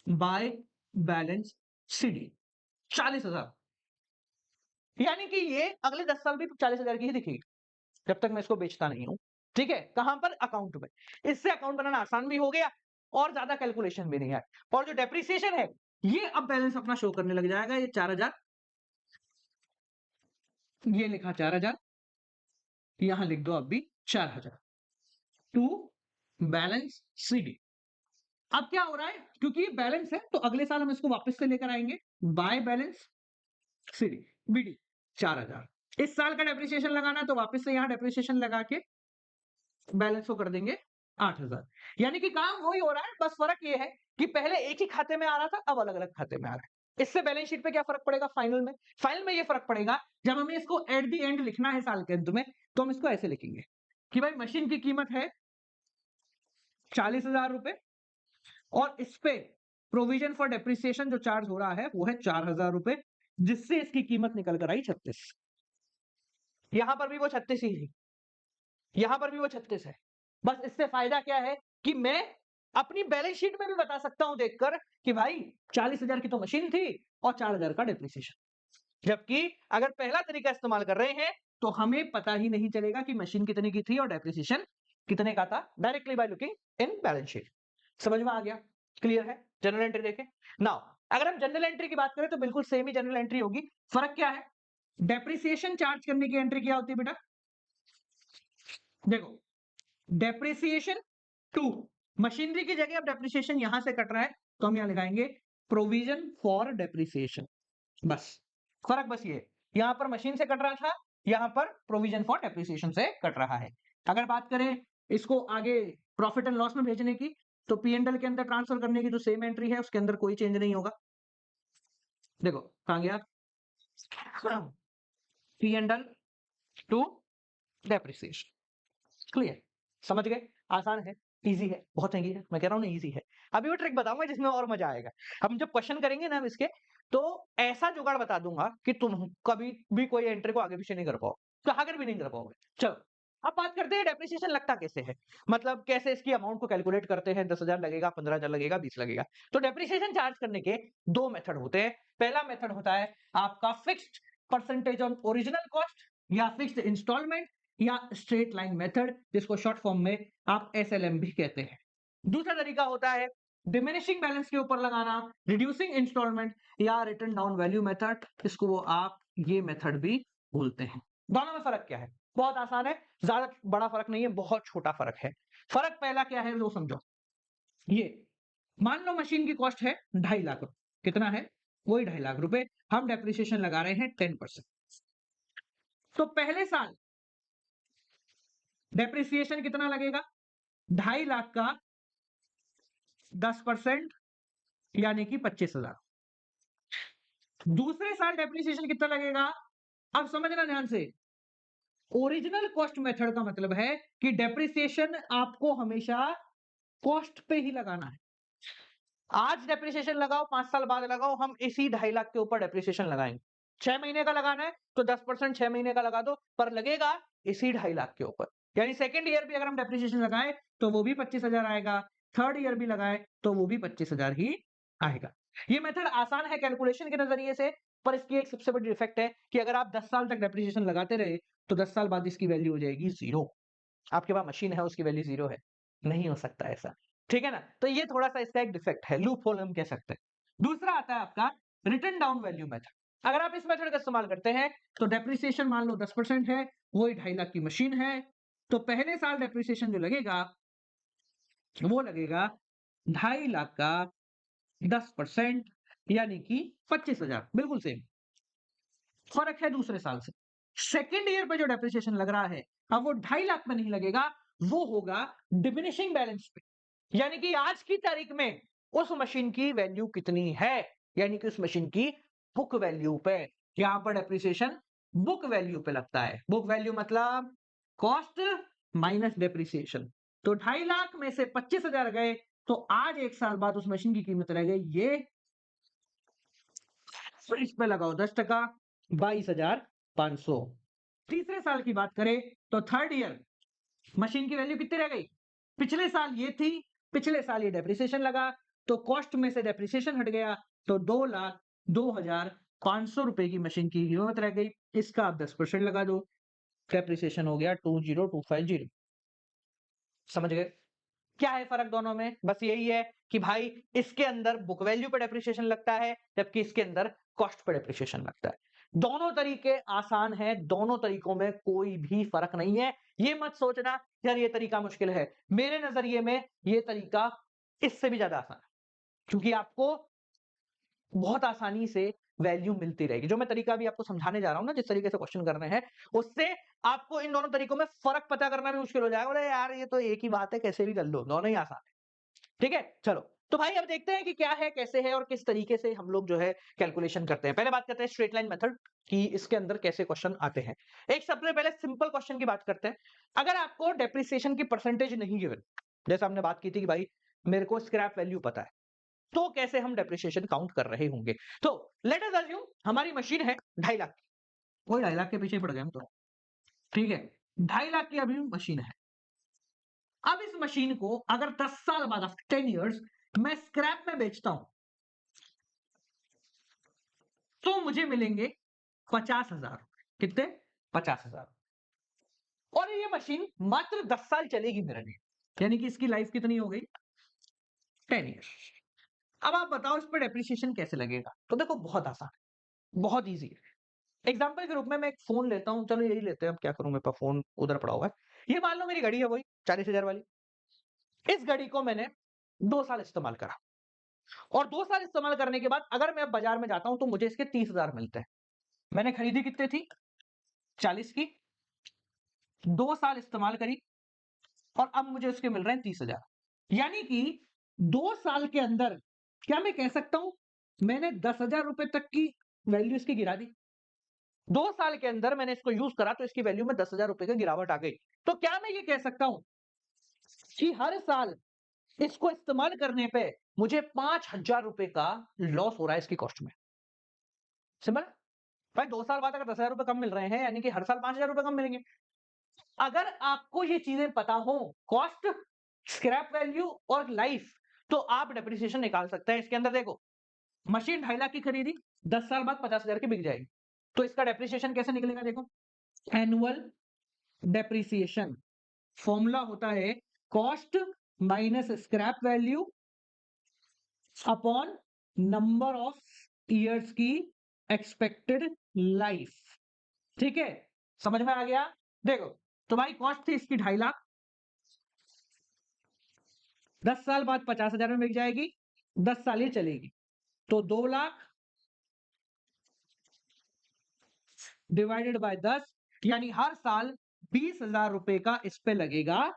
बाय बैलेंस सीडी 40,000। यानी कि ये अगले 10 साल भी 40,000 की ही दिखेगी जब तक मैं इसको बेचता नहीं हूं, ठीक है। कहां पर, अकाउंट में। इससे अकाउंट बनाना आसान भी हो गया और ज्यादा कैलकुलेशन भी नहीं है। और जो डेप्रिसिएशन है ये अब बैलेंस अपना शो करने लग जाएगा। ये 4,000, ये लिखा 4,000, यहां लिख दो अब भी 4,000 टू बैलेंस सीडी। अब क्या हो रहा है, क्योंकि ये बैलेंस है तो अगले साल हम इसको वापस से लेकर आएंगे, बाय बैलेंस सीडी बीडी 4,000। इस साल का डेप्रिसिएशन लगाना तो वापस से यहां डेप्रिसिएशन लगा के बैलेंस को कर देंगे 8,000। यानी कि काम वही हो रहा है, बस फर्क ये है कि पहले एक ही खाते में आ रहा था, अब अलग अलग खाते में आ रहा है। इससे बैलेंस शीट पे क्या फर्क पड़ेगा, फाइनल में, फाइनल में ये फर्क पड़ेगा जब हमें इसको एट द एंड लिखना है साल के अंत में, तो हम इसको ऐसे लिखेंगे कि भाई मशीन की कीमत है 40,000 रुपए और इस पे प्रोविजन फॉर डेप्रिसिएशन जो चार्ज हो रहा है वो है 4,000 रुपए, जिससे इसकी कीमत निकल कर आई 36। यहां पर भी वो 36 ही है, यहां पर भी वो 36 है। बस इससे फायदा क्या है कि मैं अपनी बैलेंस शीट में भी बता सकता हूं देखकर कि भाई 40,000 की तो मशीन थी और 4,000 का डेप्रिसिएशन। जबकि अगर पहला तरीका इस्तेमाल कर रहे हैं तो हमें पता ही नहीं चलेगा कि मशीन कितने की थी और डेप्रिसिएशन कितने का था, directly by looking in balance sheet. समझ में आ गया, क्लियर है। जनरल एंट्री देखें नाउ, अगर हम जनरल एंट्री की बात करें तो बिल्कुल सेम ही जनरल एंट्री होगी। फर्क क्या है, डेप्रिसिएशन चार्ज करने की एंट्री क्या होती है बेटा, देखो डेप्रिसिएशन टू, मशीनरी की जगह अब डेप्रिसिएशन यहां से कट रहा है तो हम यहां लगाएंगे प्रोविजन फॉर डेप्रिसिएशन। बस फर्क बस ये, यहां पर मशीन से कट रहा था, यहां पर प्रोविजन फॉर डेप्रिसिएशन से कट रहा है। अगर बात करें इसको आगे प्रॉफिट एंड लॉस में भेजने की तो पी एंड एल के अंदर ट्रांसफर करने की जो सेम एंट्री है उसके अंदर कोई चेंज नहीं होगा। देखो कहां गया, P and L two depreciation, clear, समझ गए। आसान है, इजी है, बहुत इजी है, मैं कह रहा हूँ ना इजी है। अभी वो ट्रिक बताऊंगा जिसमें और मजा आएगा। हम जब क्वेश्चन करेंगे ना हम इसके, तो ऐसा जुगाड़ बता दूंगा कि तुम कभी भी कोई एंट्री को आगे पीछे नहीं कर पाओ, चाहकर भी नहीं कर पाओगे। चलो अब बात करते हैं डेप्रिसिएशन लगता कैसे है, मतलब कैसे इसकी अमाउंट को कैलकुलेट करते हैं। 10,000 लगेगा, 15,000 लगेगा, 20 लगेगा। तो डेप्रिसिएशन चार्ज करने के दो मेथड होते हैं। पहला मेथड होता है आपका fixed percentage on original cost या फिक्स्ड इंस्टॉलमेंट या स्ट्रेट लाइन मेथड, जिसको शॉर्ट फॉर्म में आप एसएलएम भी कहते हैं। दूसरा तरीका होता है डिमिनिशिंग बैलेंस के ऊपर लगाना, रिड्यूसिंग इंस्टॉलमेंट या रिटर्न डाउन वैल्यू मेथड, इसको वो आप ये मेथड भी बोलते हैं। दोनों में फर्क क्या है, बहुत आसान है, ज्यादा बड़ा फर्क नहीं है, बहुत छोटा फर्क है। फर्क पहला क्या है वो समझो, ये मान लो मशीन की कॉस्ट है 2.5 लाख रुपए, कितना है, वही 2.5 लाख रुपए, हम डेप्रिसिएशन लगा रहे हैं 10%। तो पहले साल डेप्रिसिएशन कितना लगेगा, 2.5 लाख का 10% यानी कि 25,000। दूसरे साल डेप्रिसिएशन कितना लगेगा, अब समझना ध्यान से, ओरिजिनल कॉस्ट मेथड का मतलब है कि डेप्रिसिएशन आपको हमेशा कॉस्ट पे ही लगाना है। आज डेप्रिसिएशन लगाओ, 5 साल बाद लगाओ, हम इसी 2.5 लाख के ऊपर डेप्रिसिएशन लगाएंगे। 6 महीने का लगाना है तो 10% 6 महीने का लगा दो, पर लगेगा इसी 2.5 लाख के ऊपर। यानी सेकंड ईयर भी अगर हम डेप्रिसिएशन लगाए तो वो भी 25,000 आएगा, थर्ड ईयर भी लगाए तो वो भी 25,000 ही आएगा। ये मेथड आसान है कैलकुलेशन के नजरिए से, पर इसकी एक सबसे बड़ी डिफेक्ट है कि अगर आप 10 साल तक डेप्रिसिएशन लगाते रहे तो 10 साल बाद इसकी वैल्यू हो जाएगी जीरो। आपके पास मशीन है, उसकी वैल्यू जीरो है, नहीं हो सकता ऐसा, ठीक है ना? तो ये थोड़ा सा इसका एक डिफेक्ट है, लूप होल हम कह सकते हैं। दूसरा आता है आपका रिटर्न डाउन वैल्यू मेथड। अगर आप इस मेथड का इस्तेमाल करते हैं तो डेप्रिसिएशन मान लो 10% है, वही 2.5 लाख की मशीन है, तो पहले साल डेप्रिसिएशन जो लगेगा वो लगेगा 2.5 लाख का 10%, यानी कि 25,000, बिल्कुल सेम। फर्क है दूसरे साल से। सेकेंड ईयर पे जो डेप्रिसिएशन लग रहा है, अब वो 2.5 लाख में नहीं लगेगा, वो होगा डिमिनिशिंग बैलेंस पे। यानी कि आज की तारीख में उस मशीन की वैल्यू कितनी है, यानी कि उस मशीन की बुक वैल्यू पे। यहां पर डेप्रिसिएशन बुक वैल्यू पे लगता है। बुक वैल्यू मतलब कॉस्ट माइनस डेप्रिसिएशन। तो 2.5 लाख में से 25,000 गए, तो आज 1 साल बाद उस मशीन की कीमत रह गई ये, तो इस पे लगाओ 10%, 22,500। तीसरे साल की बात करें तो थर्ड ईयर मशीन की वैल्यू कितनी रह गई, पिछले साल ये थी, पिछले साल ये डेप्रिसिएशन लगा, तो कॉस्ट में से डेप्रिसिएशन हट गया, तो 2,02,500 रुपए की मशीन की कीमत रह गई। इसका आप 10% लगा दो, डेप्रिसिएशन हो गया 20,250। समझ गए क्या है फर्क दोनों में? बस यही है कि भाई इसके अंदर बुक वैल्यू पे डेप्रिसिएशन लगता है, जबकि इसके अंदर कॉस्ट पे डेप्रिसिएशन लगता है। दोनों तरीके आसान हैं, दोनों तरीकों में कोई भी फर्क नहीं है। ये मत सोचना यार ये तरीका मुश्किल है, मेरे नजरिए में ये तरीका इससे भी ज्यादा आसान है, क्योंकि आपको बहुत आसानी से वैल्यू मिलती रहेगी। जो मैं तरीका अभी आपको समझाने जा रहा हूं ना, जिस तरीके से क्वेश्चन करने हैं, उससे आपको इन दोनों तरीकों में फर्क पता करना भी मुश्किल हो जाएगा। बोले यार ये तो एक ही बात है, कैसे भी कर लो, दोनों ही आसान है। ठीक है, चलो तो भाई अब देखते हैं कि क्या है, कैसे है और किस तरीके से हम लोग जो है कैलकुलेशन करते हैं। पहले बात करते हैं स्ट्रेट लाइन मेथड कि इसके अंदर कैसे क्वेश्चन आते हैं। एक सबसे पहले सिंपल क्वेश्चन की बात करते हैं। अगर आपको डेप्रिसिएशन की परसेंटेज नहीं गिवन, जैसे हमने बात की थी कि भाई मेरे को स्क्रैप वैल्यू पता है, तो कैसे हम डेप्रिसिएशन काउंट कर रहे होंगे। तो लेट अस अज्यूम हमारी मशीन है 2.5 लाख की, कोई 2.5 लाख के पीछे पड़ गए हम तो, ठीक है, 2.5 लाख की अभी मशीन है। अब इस मशीन को अगर 10 साल बाद, आफ्टर 10 इयर्स, मैं स्क्रैप में बेचता हूं, तो मुझे मिलेंगे 50,000। कितने? 50,000। और ये मशीन मात्र 10 साल चलेगी मेरे लिए, यानी कि इसकी लाइफ कितनी हो गई? 10 ईयर्स। अब आप बताओ इस पर डेप्रिसिएशन कैसे लगेगा? तो देखो बहुत आसान है, बहुत ईजी है। एग्जाम्पल के रूप में मैं एक फोन लेता हूं, चलो यही लेते हैं, अब क्या करूं, मेरे पास फोन उधर पड़ा हुआ है। ये मान लो मेरी घड़ी है वही 40,000 वाली। इस घड़ी को मैंने 2 साल इस्तेमाल करा, और 2 साल इस्तेमाल करने के बाद अगर मैं अब बाजार में जाता हूं तो मुझे इसके 30,000 मिलते हैं। मैंने खरीदी कितने थी? 40 की, 2 साल इस्तेमाल करी, और अब मुझे उसके मिल रहे हैं 30,000। यानी कि 2 साल के अंदर क्या मैं कह सकता हूं मैंने 10,000 रुपए तक की वैल्यू इसकी गिरा दी। 2 साल के अंदर मैंने इसको यूज करा तो इसकी वैल्यू में 10,000 रुपए की गिरावट आ गई। तो क्या मैं ये कह सकता हूं कि हर साल इसको इस्तेमाल करने पे मुझे 5,000 रुपए का लॉस हो रहा है इसकी कॉस्ट में? सिंपल। भाई 2 साल बाद अगर 10,000 रुपए कम मिल रहे हैं, यानी कि हर साल 5,000 रुपए कम मिलेंगे। अगर आपको ये चीजें पता हो, कॉस्ट, स्क्रैप वैल्यू और लाइफ, तो आप डेप्रिसिएशन निकाल सकते हैं। इसके अंदर देखो, मशीन 2.5 लाख की खरीदी, 10 साल बाद 50,000 की बिक जाएगी, तो इसका डेप्रिसिएशन कैसे निकलेगा? देखो, एनुअल डेप्रिसिएशन फॉर्मूला होता है cost minus scrap value upon number of years की एक्सपेक्टेड लाइफ। ठीक है, समझ में आ गया? देखो, तुम्हारी कॉस्ट थी इसकी 2.5 लाख, 10 साल बाद 50,000 में बिक जाएगी, 10 साल ये चलेगी, तो 2 लाख डिवाइडेड बाय 10, यानी हर साल 20,000 रुपए का इस पे लगेगा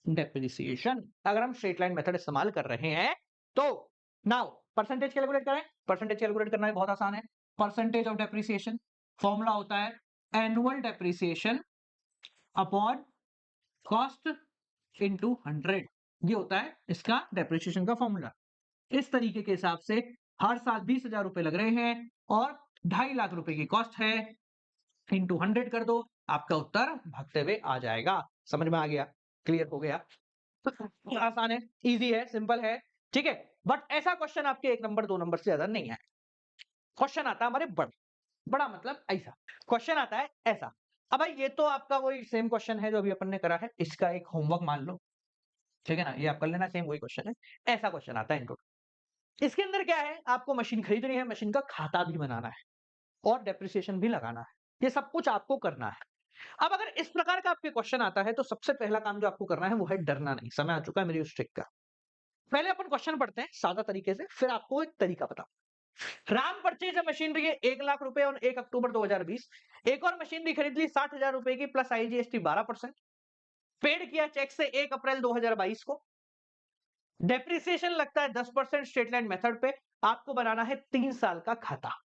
डेप्रिसिएशन। अगर हम स्ट्रेट लाइन मेथड इस्तेमाल कर रहे हैं तो नाउ परसेंटेज कैलकुलेट करें। परसेंटेज कैलकुलेट करना भी बहुत आसान है। परसेंटेज ऑफ डेप्रिसिएशन फॉर्मूला होता है annual depreciation upon cost into 100। ये होता है इसका डेप्रिसिएशन का फॉर्मूला। इस तरीके के हिसाब से हर साल 20,000 रुपए लग रहे हैं और 2.5 लाख रुपए की कॉस्ट है, इंटू 100 कर दो, आपका उत्तर भागते हुए आ जाएगा। समझ में आ गया? क्लियर हो गया? आसान है, इजी है, सिंपल है। ठीक है, बट ऐसा क्वेश्चन आपके 1 नंबर 2 नंबर से ज्यादा नहीं है। क्वेश्चन आता है हमारे बड़ा मतलब ऐसा क्वेश्चन आता है ऐसा। अब भाई ये तो आपका वही सेम क्वेश्चन है जो अभी अपन ने करा है, इसका एक होमवर्क मान लो, ठीक है ना, ये आप कर लेना, सेम वही क्वेश्चन है। ऐसा क्वेश्चन आता है इनटू। इसके अंदर क्या है, आपको मशीन खरीदनी है, मशीन का खाता भी बनाना है और डेप्रिसिएशन भी लगाना है, ये सब कुछ आपको करना है। अब अगर इस प्रकार का आपके क्वेश्चन आता है तो सबसे पहला काम जो आपको करना है वो है डरना नहीं। समय आ चुका है मेरी उस ट्रिक का। पहले अपन क्वेश्चन पढ़ते हैं सादा तरीके से, फिर आपको एक तरीका बताओ। राम परचेज मशीनरी है 1 लाख रुपए और 1 अक्टूबर 2020। एक और मशीनरी खरीद ली 60,000 रुपए की प्लस आईजीएसटी 12%। पेड किया चेक से 1 अप्रैल 2022 को। डेप्रिसिएशन लगता है 10% स्ट्रेट लाइन मेथड पे। आपको बनाना है 3 साल का खाता।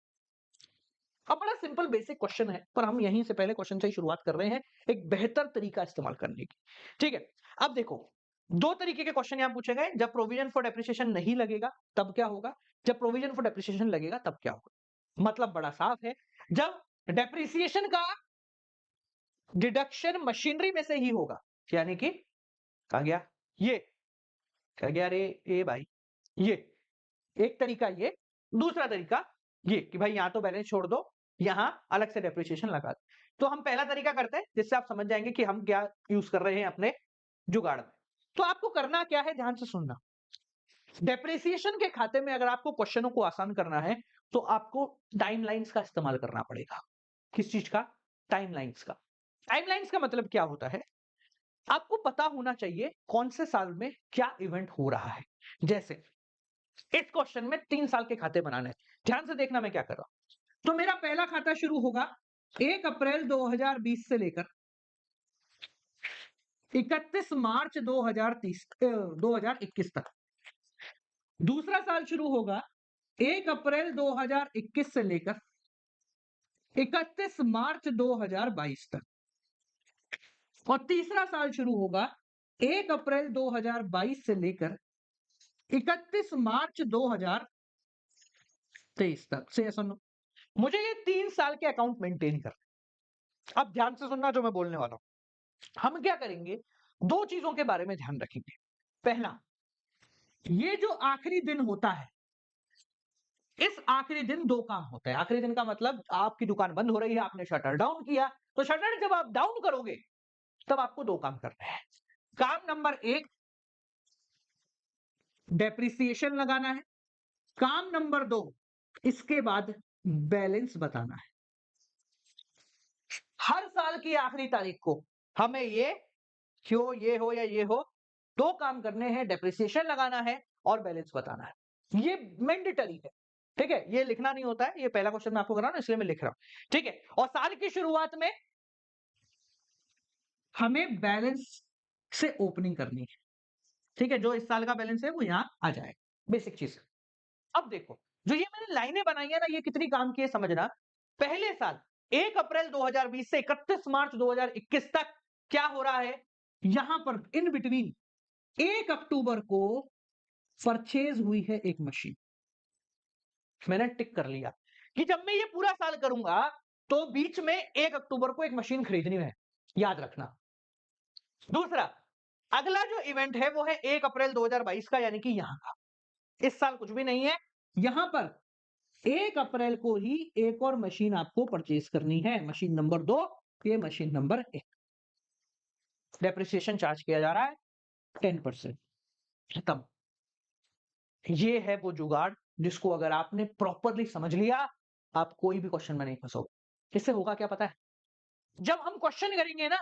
अब बड़ा सिंपल बेसिक क्वेश्चन है, पर हम यहीं से पहले क्वेश्चन से ही शुरुआत कर रहे हैं एक बेहतर तरीका इस्तेमाल करने की। ठीक है, अब देखो 2 तरीके के क्वेश्चन यहां पूछे गए। जब प्रोविजन फॉर डेप्रिसिएशन नहीं लगेगा तब क्या होगा, जब प्रोविजन फॉर डेप्रिसिएशन लगेगा तब क्या होगा। मतलब बड़ा साफ है, जब डेप्रिसिएशन का डिडक्शन मशीनरी में से ही होगा, यानी कि कहा गया ये, कहा गया रे ए भाई, ये एक तरीका, ये दूसरा तरीका ये कि भाई यहां तो बैलेंस छोड़ दो, यहां अलग से डेप्रिसिएशन लगा दो। तो हम पहला तरीका करते हैं जिससे आप समझ जाएंगे कि हम क्या यूज कर रहे हैं अपने जुगाड़ में। तो आपको करना क्या है, ध्यान से सुनना। डेप्रिसिएशन के खाते में अगर आपको क्वेश्चनों को आसान करना है तो आपको टाइमलाइंस का इस्तेमाल करना पड़ेगा। किस चीज का, टाइमलाइंस का। टाइमलाइंस का मतलब क्या होता है, आपको पता होना चाहिए कौन से साल में क्या इवेंट हो रहा है। जैसे इस क्वेश्चन में 3 साल के खाते बनाने हैं, ध्यान से देखना मैं क्या कर रहा हूं। तो मेरा पहला खाता शुरू होगा 1 अप्रैल 2020 से लेकर 31 मार्च 2021 तक। दूसरा साल शुरू होगा 1 अप्रैल 2021 से लेकर 31 मार्च 2022 तक। और तीसरा साल शुरू होगा 1 अप्रैल 2022 से लेकर 31 मार्च 2023 तक। से सुनो, मुझे ये 3 साल के अकाउंट मेंटेन कर। अब ध्यान से सुनना जो मैं बोलने वाला हूं। हम क्या करेंगे, 2 चीजों के बारे में ध्यान रखेंगे। पहला, ये जो आखिरी दिन होता है, इस आखिरी दिन 2 काम होते हैं। आखिरी दिन का मतलब आपकी दुकान बंद हो रही है, आपने शटर डाउन किया, तो शटर जब आप डाउन करोगे तब आपको 2 काम करने हैं। काम नंबर 1 डेप्रिसिएशन लगाना है। काम नंबर 2 इसके बाद बैलेंस बताना है। हर साल की आखिरी तारीख को हमें ये क्यों ये हो या ये हो, 2 काम करने हैं, डेप्रिसिएशन लगाना है और बैलेंस बताना है। ये मैंडेटरी है, ठीक है, ये लिखना नहीं होता है। ये पहला क्वेश्चन मैं आपको कर रहा हूं इसलिए मैं लिख रहा हूं, ठीक है। और साल की शुरुआत में हमें बैलेंस से ओपनिंग करनी है, ठीक है। जो इस साल का बैलेंस है वो यहां आ जाएगा, बेसिक चीज। अब देखो, जो ये मैंने लाइनें बनाई है ना, ये कितनी काम की है समझना। पहले साल 1 अप्रैल 2020 से 31 मार्च 2021 तक क्या हो रहा है, यहां पर इन बिटवीन 1 अक्टूबर को परचेज हुई है एक मशीन। मैंने टिक कर लिया कि जब मैं ये पूरा साल करूंगा तो बीच में 1 अक्टूबर को एक मशीन खरीदनी है, याद रखना। दूसरा, अगला जो इवेंट है वो है 1 अप्रैल 2022 का, यानी कि यहां का। इस साल कुछ भी नहीं है, यहां पर 1 अप्रैल को ही एक और मशीन आपको परचेज करनी है, मशीन नंबर 2, ये मशीन नंबर 1। डेप्रिसिएशन चार्ज किया जा रहा है 10%। खत्म। ये है वो जुगाड़ जिसको अगर आपने प्रॉपरली समझ लिया, आप कोई भी क्वेश्चन में नहीं फंसोगे। इससे होगा क्या पता है, जब हम क्वेश्चन करेंगे ना,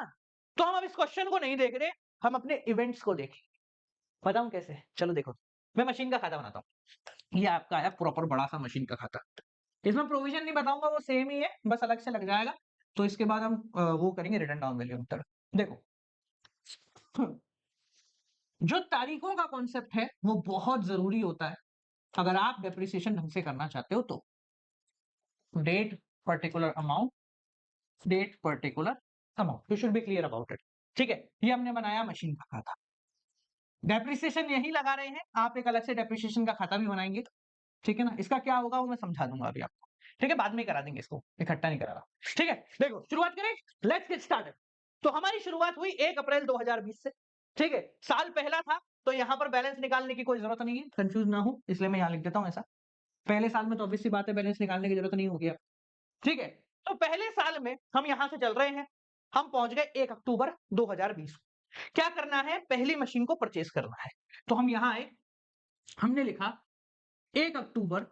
तो हम अब इस क्वेश्चन को नहीं देख रहे, हम अपने इवेंट्स को देखें। बताऊं कैसे, चलो देखो। मैं मशीन का खाता बनाता हूं, ये आपका है प्रॉपर बड़ा सा मशीन का खाता। इसमें प्रोविजन नहीं बताऊंगा, वो सेम ही है, बस अलग से लग जाएगा। तो इसके बाद हम वो करेंगे रिटर्न डाउन वैल्यू मेथड। देखो, जो तारीखों का कॉन्सेप्ट है वो बहुत जरूरी होता है अगर आप डेप्रिसिएशन ढंग से करना चाहते हो तो। Date particular amount, date particular amount, you should be clear about it. ठीक है, ये हमने बनाया मशीन का खाता। डेप्रिसिएशन यही लगा रहे हैं, आप एक अलग से डेप्रिसिएशन का खाता भी बनाएंगे, ठीक है ना। इसका क्या होगा वो मैं समझा दूंगा अभी आपको, ठीक है, बाद में करा देंगे, इसको इकट्ठा नहीं करा रहा। ठीक है, देखो शुरुआत करें, लेट्स गेट स्टार्टेड। तो हमारी शुरुआत हुई 1 अप्रैल 2020 से, ठीक है। साल पहला था तो यहाँ पर बैलेंस निकालने की कोई जरूरत नहीं है, कंफ्यूज ना हो इसलिए मैं यहाँ लिख देता हूँ ऐसा। पहले साल में तो ऑब्वियस सी बात है बैलेंस निकालने की जरूरत नहीं होगी अब, ठीक है। तो पहले साल में हम यहाँ से चल रहे हैं, हम पहुंच गए 1 अक्टूबर 2020। क्या करना है, पहली मशीन को परचेज करना है। तो हम यहाँ आए, हमने लिखा 1 अक्टूबर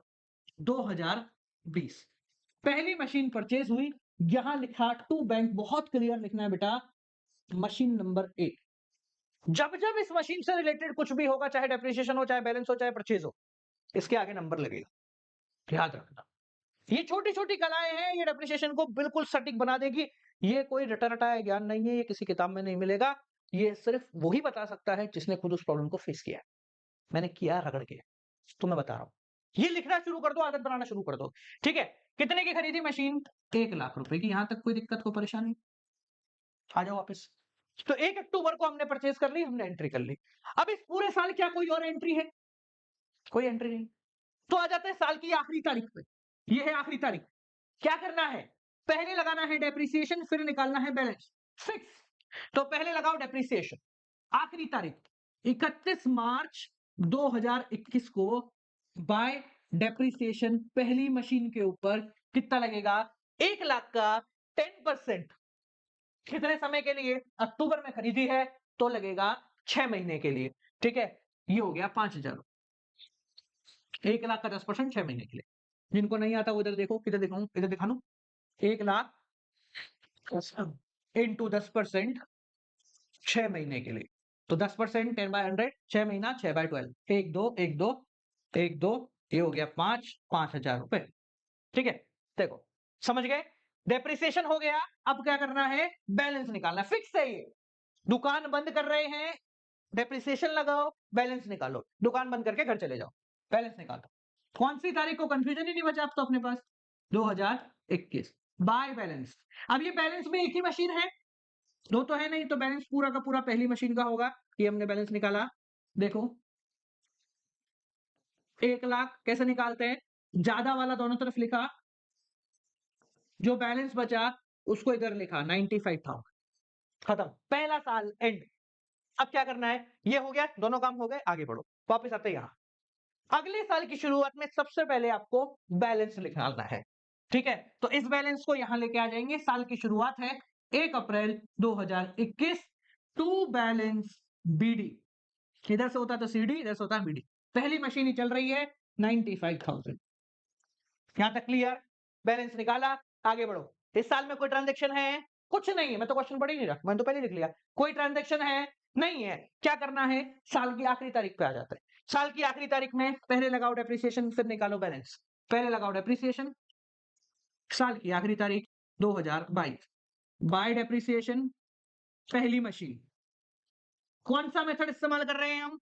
2020 पहली मशीन परचेज हुई। यहां लिखा टू बैंक, बहुत क्लियर लिखना है बेटा, मशीन नंबर 1। जब जब इस मशीन से रिलेटेड कुछ भी होगा, चाहे डेप्रिसिएशन हो, चाहे बैलेंस हो, चाहे परचेज हो, इसके आगे नंबर लगेगा, याद रखना। ये छोटी छोटी कलाएं हैं, ये डेप्रिसिएशन को बिल्कुल सटीक बना देगी। ये कोई रटा रटाया ज्ञान नहीं है, ये किसी किताब में नहीं मिलेगा। ये सिर्फ वही बता सकता है जिसने खुद उस प्रॉब्लम को फेस किया है। मैंने किया रगड़ के, तो मैं बता रहा हूं। ये लिखना शुरू कर दो, आदत बनाना शुरू कर दो, ठीक है। कितने की खरीदी मशीन, 1 लाख रुपए की। यहां तक कोई दिक्कत को परेशानी, आ जाओ वापस। तो 1 अक्टूबर को हमने परचेज कर ली, हमने एंट्री कर ली। अब इस पूरे साल क्या कोई और एंट्री है, कोई एंट्री नहीं। तो आ जाते हैं साल की आखिरी तारीख पे। ये है आखिरी तारीख। क्या करना है, पहले लगाना है डेप्रिसिएशन, फिर निकालना है बैलेंस, फिक्स। तो पहले लगाओ डेप्रिसिएशन, आखिरी तारीख 31 मार्च 2021 को बाय डेप्रिसिएशन पहली मशीन के ऊपर कितना लगेगा, 1 लाख का 10%। कितने समय के लिए, अक्टूबर में खरीदी है तो लगेगा 6 महीने के लिए, ठीक है। ये हो गया 5,000। 1 लाख का 10% 6 महीने के लिए। जिनको नहीं आता वो इधर देखो, किधर दिखाऊं, इधर दिखा दूं। 1 लाख इंटू 10% 6 महीने के लिए। तो 10% 10/100, 6 महीना 6/12, 1 2 1 2 1 2, ये हो गया 5,000 रुपए, ठीक है। देखो समझ गए, डेप्रिसिएशन हो गया। अब क्या करना है, बैलेंस निकालना, फिक्स है ये। दुकान बंद कर रहे हैं, डेप्रिसिएशन लगाओ, बैलेंस निकालो, दुकान बंद करके घर चले जाओ, बैलेंस निकालो। कौन सी तारीख को, कंफ्यूजन ही नहीं बचा अब तो अपने पास, 2021 बाय बैलेंस। अब ये बैलेंस में एक ही मशीन है, दो तो है नहीं, तो बैलेंस पूरा का पूरा पहली मशीन का होगा। ये हमने बैलेंस निकाला, देखो 1 लाख कैसे निकालते हैं, ज्यादा वाला दोनों तरफ लिखा, जो बैलेंस बचा उसको इधर लिखा 95,000, खत्म, पहला साल एंड। अब क्या करना है, ये हो गया, दोनों काम हो गए, आगे बढ़ो, वापस आते हैं यहां। अगले साल की शुरुआत में सबसे पहले आपको बैलेंस निकालना है, ठीक है। तो इस बैलेंस को यहां लेके आ जाएंगे, साल की शुरुआत है 1 अप्रैल 2021, टू बैलेंस बीडी। इधर से होता है तो सीडी, इधर से होता है बीडी। पहली मशीन ही चल रही है 95,000। यहां तक क्लियर, बैलेंस निकाला, आगे बढ़ो। इस साल में कोई ट्रांजेक्शन है, कुछ नहीं है, मैं तो क्वेश्चन पढ़ ही नहीं रहा, मैंने तो पहले लिख लिया, कोई ट्रांजेक्शन है नहीं है। क्या करना है, साल की आखिरी तारीख पे आ जाता है। साल की आखिरी तारीख में पहले लगाओ डेप्रिसिएशन, फिर निकालो बैलेंस। पहले लगाओ डेप्रिसिएशन, साल की आखिरी तारीख 2022, बाय डेप्रिसिएशन पहली मशीन। कौन सा मेथड इस्तेमाल कर रहे हैं हम,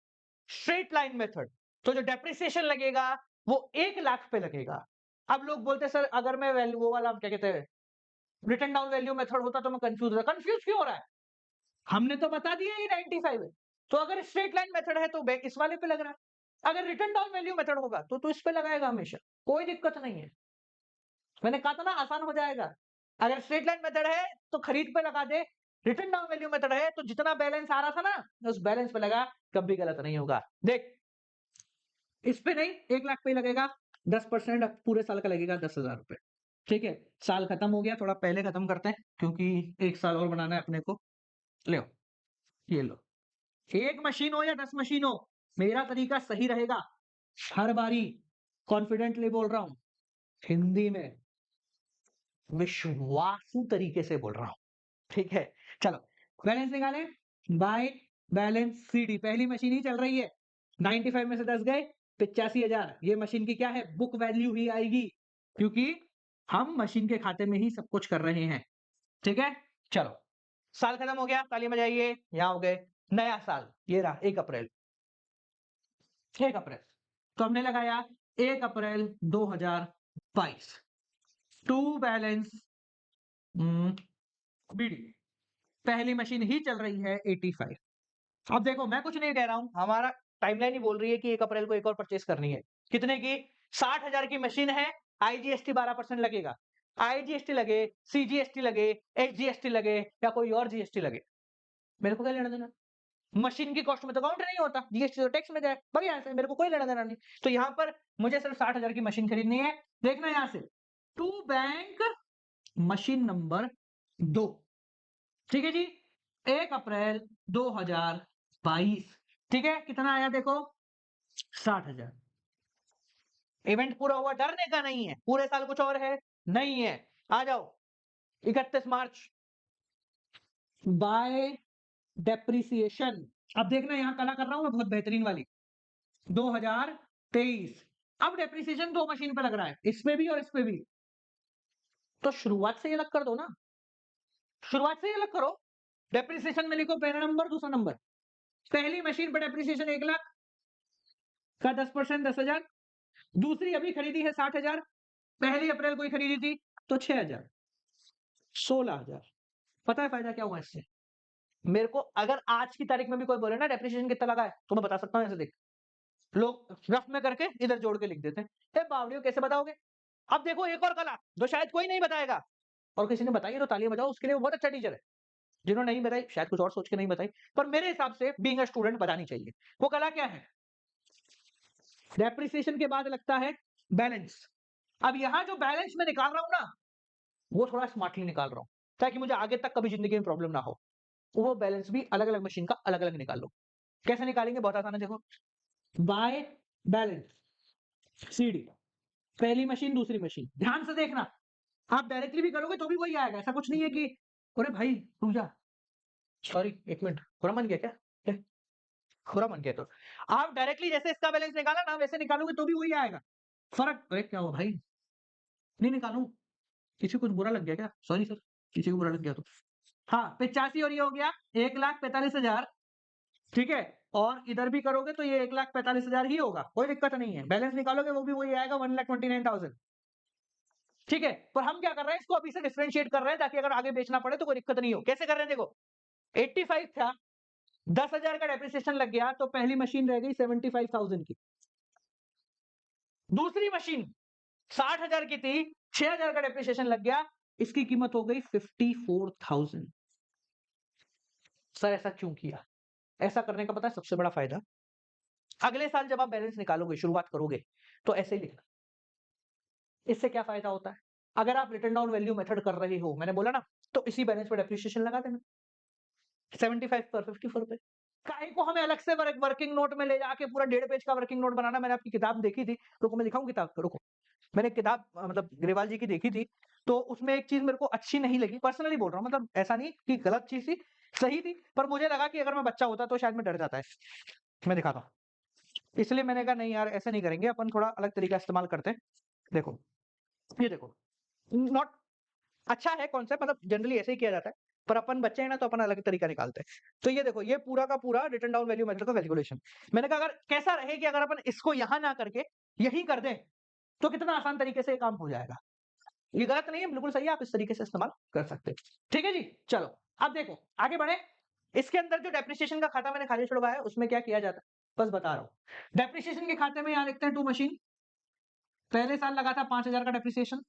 स्ट्रेट लाइन मेथड। तो जो डेप्रिसिएशन लगेगा वो 1 लाख पे लगेगा। अब लोग बोलते सर अगर मैं वैल्यू, वो वाला क्या कहते हैं, रिटर्न डाउन वैल्यू मेथड होता तो मैं कंफ्यूज होता। कंफ्यूज क्यों हो रहा है, हमने तो बता दिया ये 95 है। तो अगर स्ट्रेट लाइन मेथड है तो इस वाले पे लग रहा है, अगर रिटर्न डाउन वैल्यू मेथड होगा तो इस पे लगाएगा हमेशा, कोई दिक्कत नहीं है। मैंने कहा था ना आसान हो जाएगा। अगर स्ट्रेट लाइन मेथड है तो खरीद पे लगा दे, रिटर्न डाउन वैल्यू मेथड है तो जितना बैलेंस आ रहा था ना उस बैलेंस पे लगा, कभी गलत नहीं होगा। देख इस पे नहीं, 1 लाख पे ही लगेगा, 10% पूरे साल का लगेगा 10,000 रुपए, ठीक है। साल खत्म हो गया, थोड़ा पहले खत्म करते हैं क्योंकि 1 साल और बनाना है अपने को। लो, ये लो, 1 मशीन हो या 10 मशीन हो, मेरा तरीका सही रहेगा। हर बारी कॉन्फिडेंटली बोल रहा हूं, हिंदी में विश्वासु तरीके से बोल रहा हूं, ठीक है। चलो बैलेंस निकालें, बाय बैलेंस सीडी, पहली मशीन ही चल रही है, 95 में से 10 गए 85,000। ये मशीन की क्या है, बुक वैल्यू ही आएगी, क्योंकि हम मशीन के खाते में ही सब कुछ कर रहे हैं, ठीक है। चलो साल खत्म हो गया, ताली बजाइए, यहां हो गए नया साल, ये रहा 1 अप्रैल। 1 अप्रैल तो हमने लगाया 1 अप्रैल 2022, टू बैलेंस बीडी, पहली मशीन ही चल रही है 85। अब देखो मैं कुछ नहीं कह रहा हूं, हमारा टाइमलाइन ही बोल रही है कि 1 अप्रैल को एक और परचेस करनी है। कितने की, 60,000 की मशीन है, आईजीएसटी 12% लगेगा। आईजीएसटी लगे, सीजीएसटी लगे, एचजीएसटी लगे या कोई और जीएसटी लगे, मेरे को क्या लेना देना। मशीन की कॉस्ट में तो काउंट नहीं होता, जीएसटी तो टैक्स में जाए, बढ़िया है, मेरे को कोई लेना देना नहीं। तो यहाँ पर मुझे सिर्फ 60,000 की मशीन खरीदनी है। देखना यहाँ से, टू बैंक मशीन नंबर 2, ठीक है जी, 1 अप्रैल 2022, ठीक है, कितना आया देखो, 60,000। इवेंट पूरा हुआ, डरने का नहीं है, पूरे साल कुछ और है नहीं है। आ जाओ 31 मार्च, बाय डेप्रिसिएशन। अब देखना यहाँ कला कर रहा हूं मैं बहुत बेहतरीन वाली, 2023। अब डेप्रिसिएशन 2 मशीन पे लग रहा है, इसमें भी और इसमें भी, तो शुरुआत से ही अलग कर दो ना, शुरुआत से ही अलग करो। डेप्रिसिएशन में लिखो पहला नंबर, दूसरा नंबर, पहली मशीन पर डेप्रिसिएशन 1 लाख का 10%, 10,000। दूसरी अभी खरीदी है 60,000, 1 अप्रैल को ही खरीदी थी, तो 6,000, 16,000। पता है फायदा क्या हुआ इससे? मेरे को अगर आज की तारीख में भी कोई बोले ना डेप्रिसिएशन कितना लगा है, तो मैं बता सकता हूँ। ऐसे देख, लोग रफ में करके इधर जोड़ के लिख देते हैं, बावड़ियों कैसे बताओगे? अब देखो एक और कला जो शायद कोई नहीं बताएगा, और किसी ने बताई है तो तालियां बजाओ उसके लिए, वो बहुत अच्छा टीचर है। जिन्होंने नहीं बताई शायद कुछ और सोच के नहीं बताई, पर मेरे हिसाब से बीइंग अ स्टूडेंट बतानी चाहिए। वो कला क्या है? डेप्रिसिएशन के बाद लगता है बैलेंस। अब यहां जो बैलेंस मैं निकाल रहा हूं ना, वो थोड़ा स्मार्टली निकाल रहा हूं, ताकि मुझे आगे तक कभी जिंदगी में प्रॉब्लम ना हो। वो बैलेंस भी अलग अलग मशीन का अलग अलग निकाल लो। कैसे निकालेंगे? बहुत आसान है, देखो, बाय बैलेंस सीडी, पहली मशीन दूसरी मशीन, ध्यान से देखना। आप डायरेक्टली भी करोगे तो भी वही आएगा, ऐसा कुछ नहीं है कि अरे भाई रुक जा, सॉरी 1 मिनट, खुरा मन गया क्या? क्या? खुरा मन गया? तो आप डायरेक्टली जैसे इसका बैलेंस निकाला ना, वैसे निकालोगे तो भी वही आएगा। फर्क, अरे क्या हुआ भाई, नहीं निकालू, किसी को कुछ बुरा लग गया क्या? सॉरी सर, किसी को बुरा लग गया तो। हाँ 85 और ये हो गया 1,45,000, ठीक है। और इधर भी करोगे तो ये 1,45,000 ही होगा, कोई दिक्कत नहीं है। बैलेंस निकालोगे वो भी वही आएगा, 1,29,000, ठीक है। पर हम क्या कर रहे हैं, इसको अभी से डिफरेंशिएट कर रहे हैं, ताकि अगर आगे बेचना पड़े तो कोई दिक्कत नहीं हो। कैसे कर रहे हैं देखो, 85 था, 10,000 का डेप्रिसिएशन लग गया, तो पहली मशीन रह गई 75,000 की। दूसरी मशीन 60,000 की थी, 6,000 का डेप्रिसिएशन लग गया, इसकी कीमत हो गई 54,000। सर ऐसा क्यों किया? ऐसा करने का पता है सबसे बड़ा फायदा, अगले साल जब आप बैलेंस निकालोगे, शुरुआत करोगे, तो ऐसे ही लिखना। इससे क्या फायदा होता है? अगर आप रिटर्न डाउन वैल्यू मेथड कर रहे हो, मैंने बोला ना, तो इसी बैलेंस पर डेप्रिसिएशन लगा देना, 75 पर 54 पे। काहे को हमें अलग से वर्किंग नोट में ले जाके पूरा 1.5 पेज का वर्किंग नोट बनाना? मैंने आपकी किताब देखी थी, रुको मैं दिखाऊं किताब, रुको। मैंने किताब मतलब ग्रेवाल जी की देखी थी, तो उसमें एक चीज मेरे को अच्छी नहीं लगी, पर्सनली बोल रहा हूँ, मतलब ऐसा नहीं कि गलत चीज थी, सही थी, पर मुझे लगा कि अगर मैं बच्चा होता तो शायद मैं डर जाता है। मैं दिखाता हूँ, इसलिए मैंने कहा नहीं यार ऐसे नहीं करेंगे अपन, थोड़ा अलग तरीका इस्तेमाल करते हैं। देखो, ये देखो, नॉट अच्छा है कॉन्सेप्ट, मतलब जनरली ऐसे ही किया जाता है, पर अपन बच्चे हैं ना, तो अपन अलग तरीका निकालते हैं। तो ये देखो, ये पूरा का पूरा रिटर्न डाउन वैल्यू मेथड का कैलकुलेशन। मैंने कहा अगर कैसा रहे कि अगर अपन इसको यहां ना करके यही कर दें, तो कितना आसान तरीके से ये काम हो जाएगा। ये गलत नहीं है, बिल्कुल सही है, आप इस तरीके से इस्तेमाल कर सकते हैं। ठीक है जी, चलो अब देखो आगे बढ़े। इसके अंदर जो डेप्रिसिएशन का खाता मैंने खाली छुड़वाया है, उसमें क्या किया जाता है, बस बता रहा हूं। डेप्रिसिएशन के खाते में यहां लिखते हैं 2 मशीन, पहले साल लगा था 5,000 का डेप्रिसिएशन,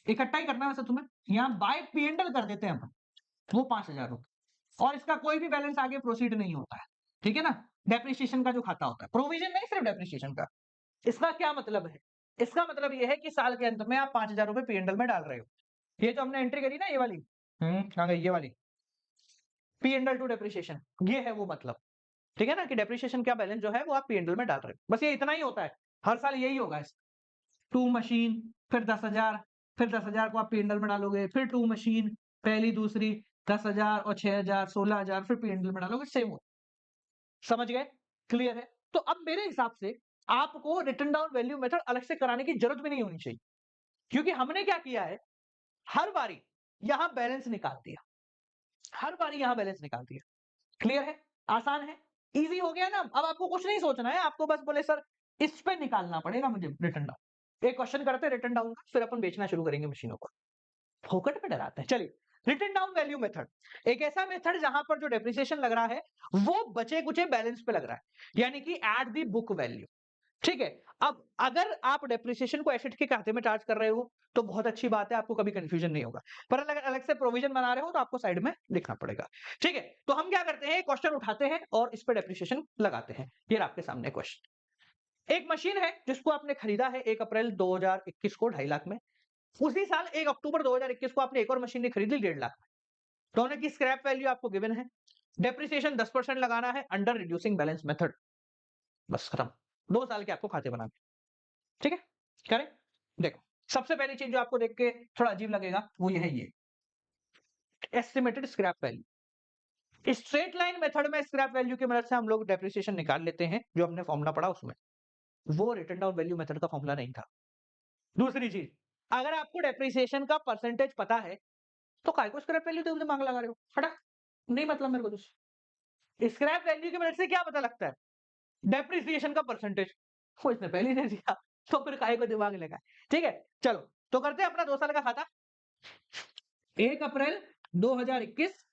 इकट्ठा ही करना है वैसे तुम्हें, यहाँ बाय पीएनडल कर देते हैं अपन, वो 5,000 रुपए, और इसका कोई भी बैलेंस आगे प्रोसीड नहीं होता है, ठीक है ना। डेप्रिसिएशन का जो खाता होता है, प्रोविजन नहीं, सिर्फ डेप्रिसिएशन का। इसका क्या मतलब है? इसका मतलब यह है कि साल के अंत में आप 5,000 रुपए पीएनडल में डाल रहे हो। ये जो हमने एंट्री करी ना, ये वाली, कहां गई ये वाली, पीएनडल टू डेप्रिसिएशन, ये है वो मतलब, ठीक है ना, कि डेप्रिसिएशन का बैलेंस जो है वो आप पीएनडल में डाल रहे हो, बस ये इतना ही होता है, हर साल यही होगा। 2 मशीन, फिर 10,000, फिर 10,000 को आप पीएनडल में डालोगे, फिर 2 मशीन, पहली दूसरी, 10,000 और 6,000, 16,000, फिर पीएनडल में डालोगे, सेम हो। समझ गए? क्लियर है? तो अब मेरे हिसाब से आपको रिटर्न डाउन वैल्यू मेथड अलग से कराने की जरूरत भी नहीं होनी चाहिए, क्योंकि हमने क्या किया है, हर बारी यहां बैलेंस निकाल दिया, हर बारी यहां बैलेंस निकाल दिया। क्लियर है? आसान है, इजी हो गया ना। अब आपको कुछ नहीं सोचना है, आपको बस बोले सर इस पे निकालना पड़ेगा मुझे रिटर्न डाउन। एक क्वेश्चन करते हैं रिटर्न डाउन का, फिर अपन बेचना शुरू करेंगे मशीनों को, फोकट पे डराते हैं। चलिए, रिटर्न डाउन वैल्यू मेथड एक ऐसा मेथड जहां पर जो डेप्रिसिएशन लग रहा है वो बचे कुचे बैलेंस पे लग रहा है, यानी कि एट दी बुक वैल्यू। ठीक है। अब अगर आप डेप्रिसिएशन को एसेट के खाते में चार्ज कर रहे हो तो बहुत अच्छी बात है, आपको कभी कंफ्यूजन नहीं होगा। पर अगर अलग से प्रोविजन बना रहे हो तो आपको साइड में लिखना पड़ेगा। ठीक है, तो हम क्या करते हैं, क्वेश्चन उठाते हैं और इस पे डेप्रिसिएशन लगाते हैं। ये आपके सामने क्वेश्चन। एक मशीन है जिसको आपने खरीदा है 1 अप्रैल 2021 को 2.5 लाख में। उसी साल 1 अक्टूबर 2021 को आपने एक और मशीन खरीदी 1.5 लाख में। दोनों की स्क्रैप वैल्यू आपको गिवन है। डेप्रिसिएशन 10% लगाना है अंडर रिड्यूसिंग बैलेंस मेथड। बस खत्म। 2 साल के आपको खाते बनाने। ठीक है, करें। देखो, सबसे पहली चीज जो आपको देख के थोड़ा अजीब लगेगा वो ये है, ये estimated scrap value. Straight line method में स्क्रैप वैल्यू की मदद से हम लोग डेप्रिसिएशन निकाल लेते हैं, जो हमने फॉर्मूला पढ़ा उसमें। वो रिटन डाउन वैल्यू मेथड का फॉर्मूला नहीं था। दूसरी चीज, अगर आपको डेप्रिसिएशन का परसेंटेज पता है तो काय को स्क्रैप वैल्यू तुम दिमाग लगा रहे हो, हटा। नहीं मतलब मेरे को कुछ स्क्रैप वैल्यू की मदद से क्या पता लगता है, डेप्रिसिएशन का परसेंटेज। वो इसने पहले ही दे दिया, तो फिर काय को दिमाग लगा। ठीक है, चलो तो करते हैं अपना 2 साल का खाता। 1 अप्रैल 2021,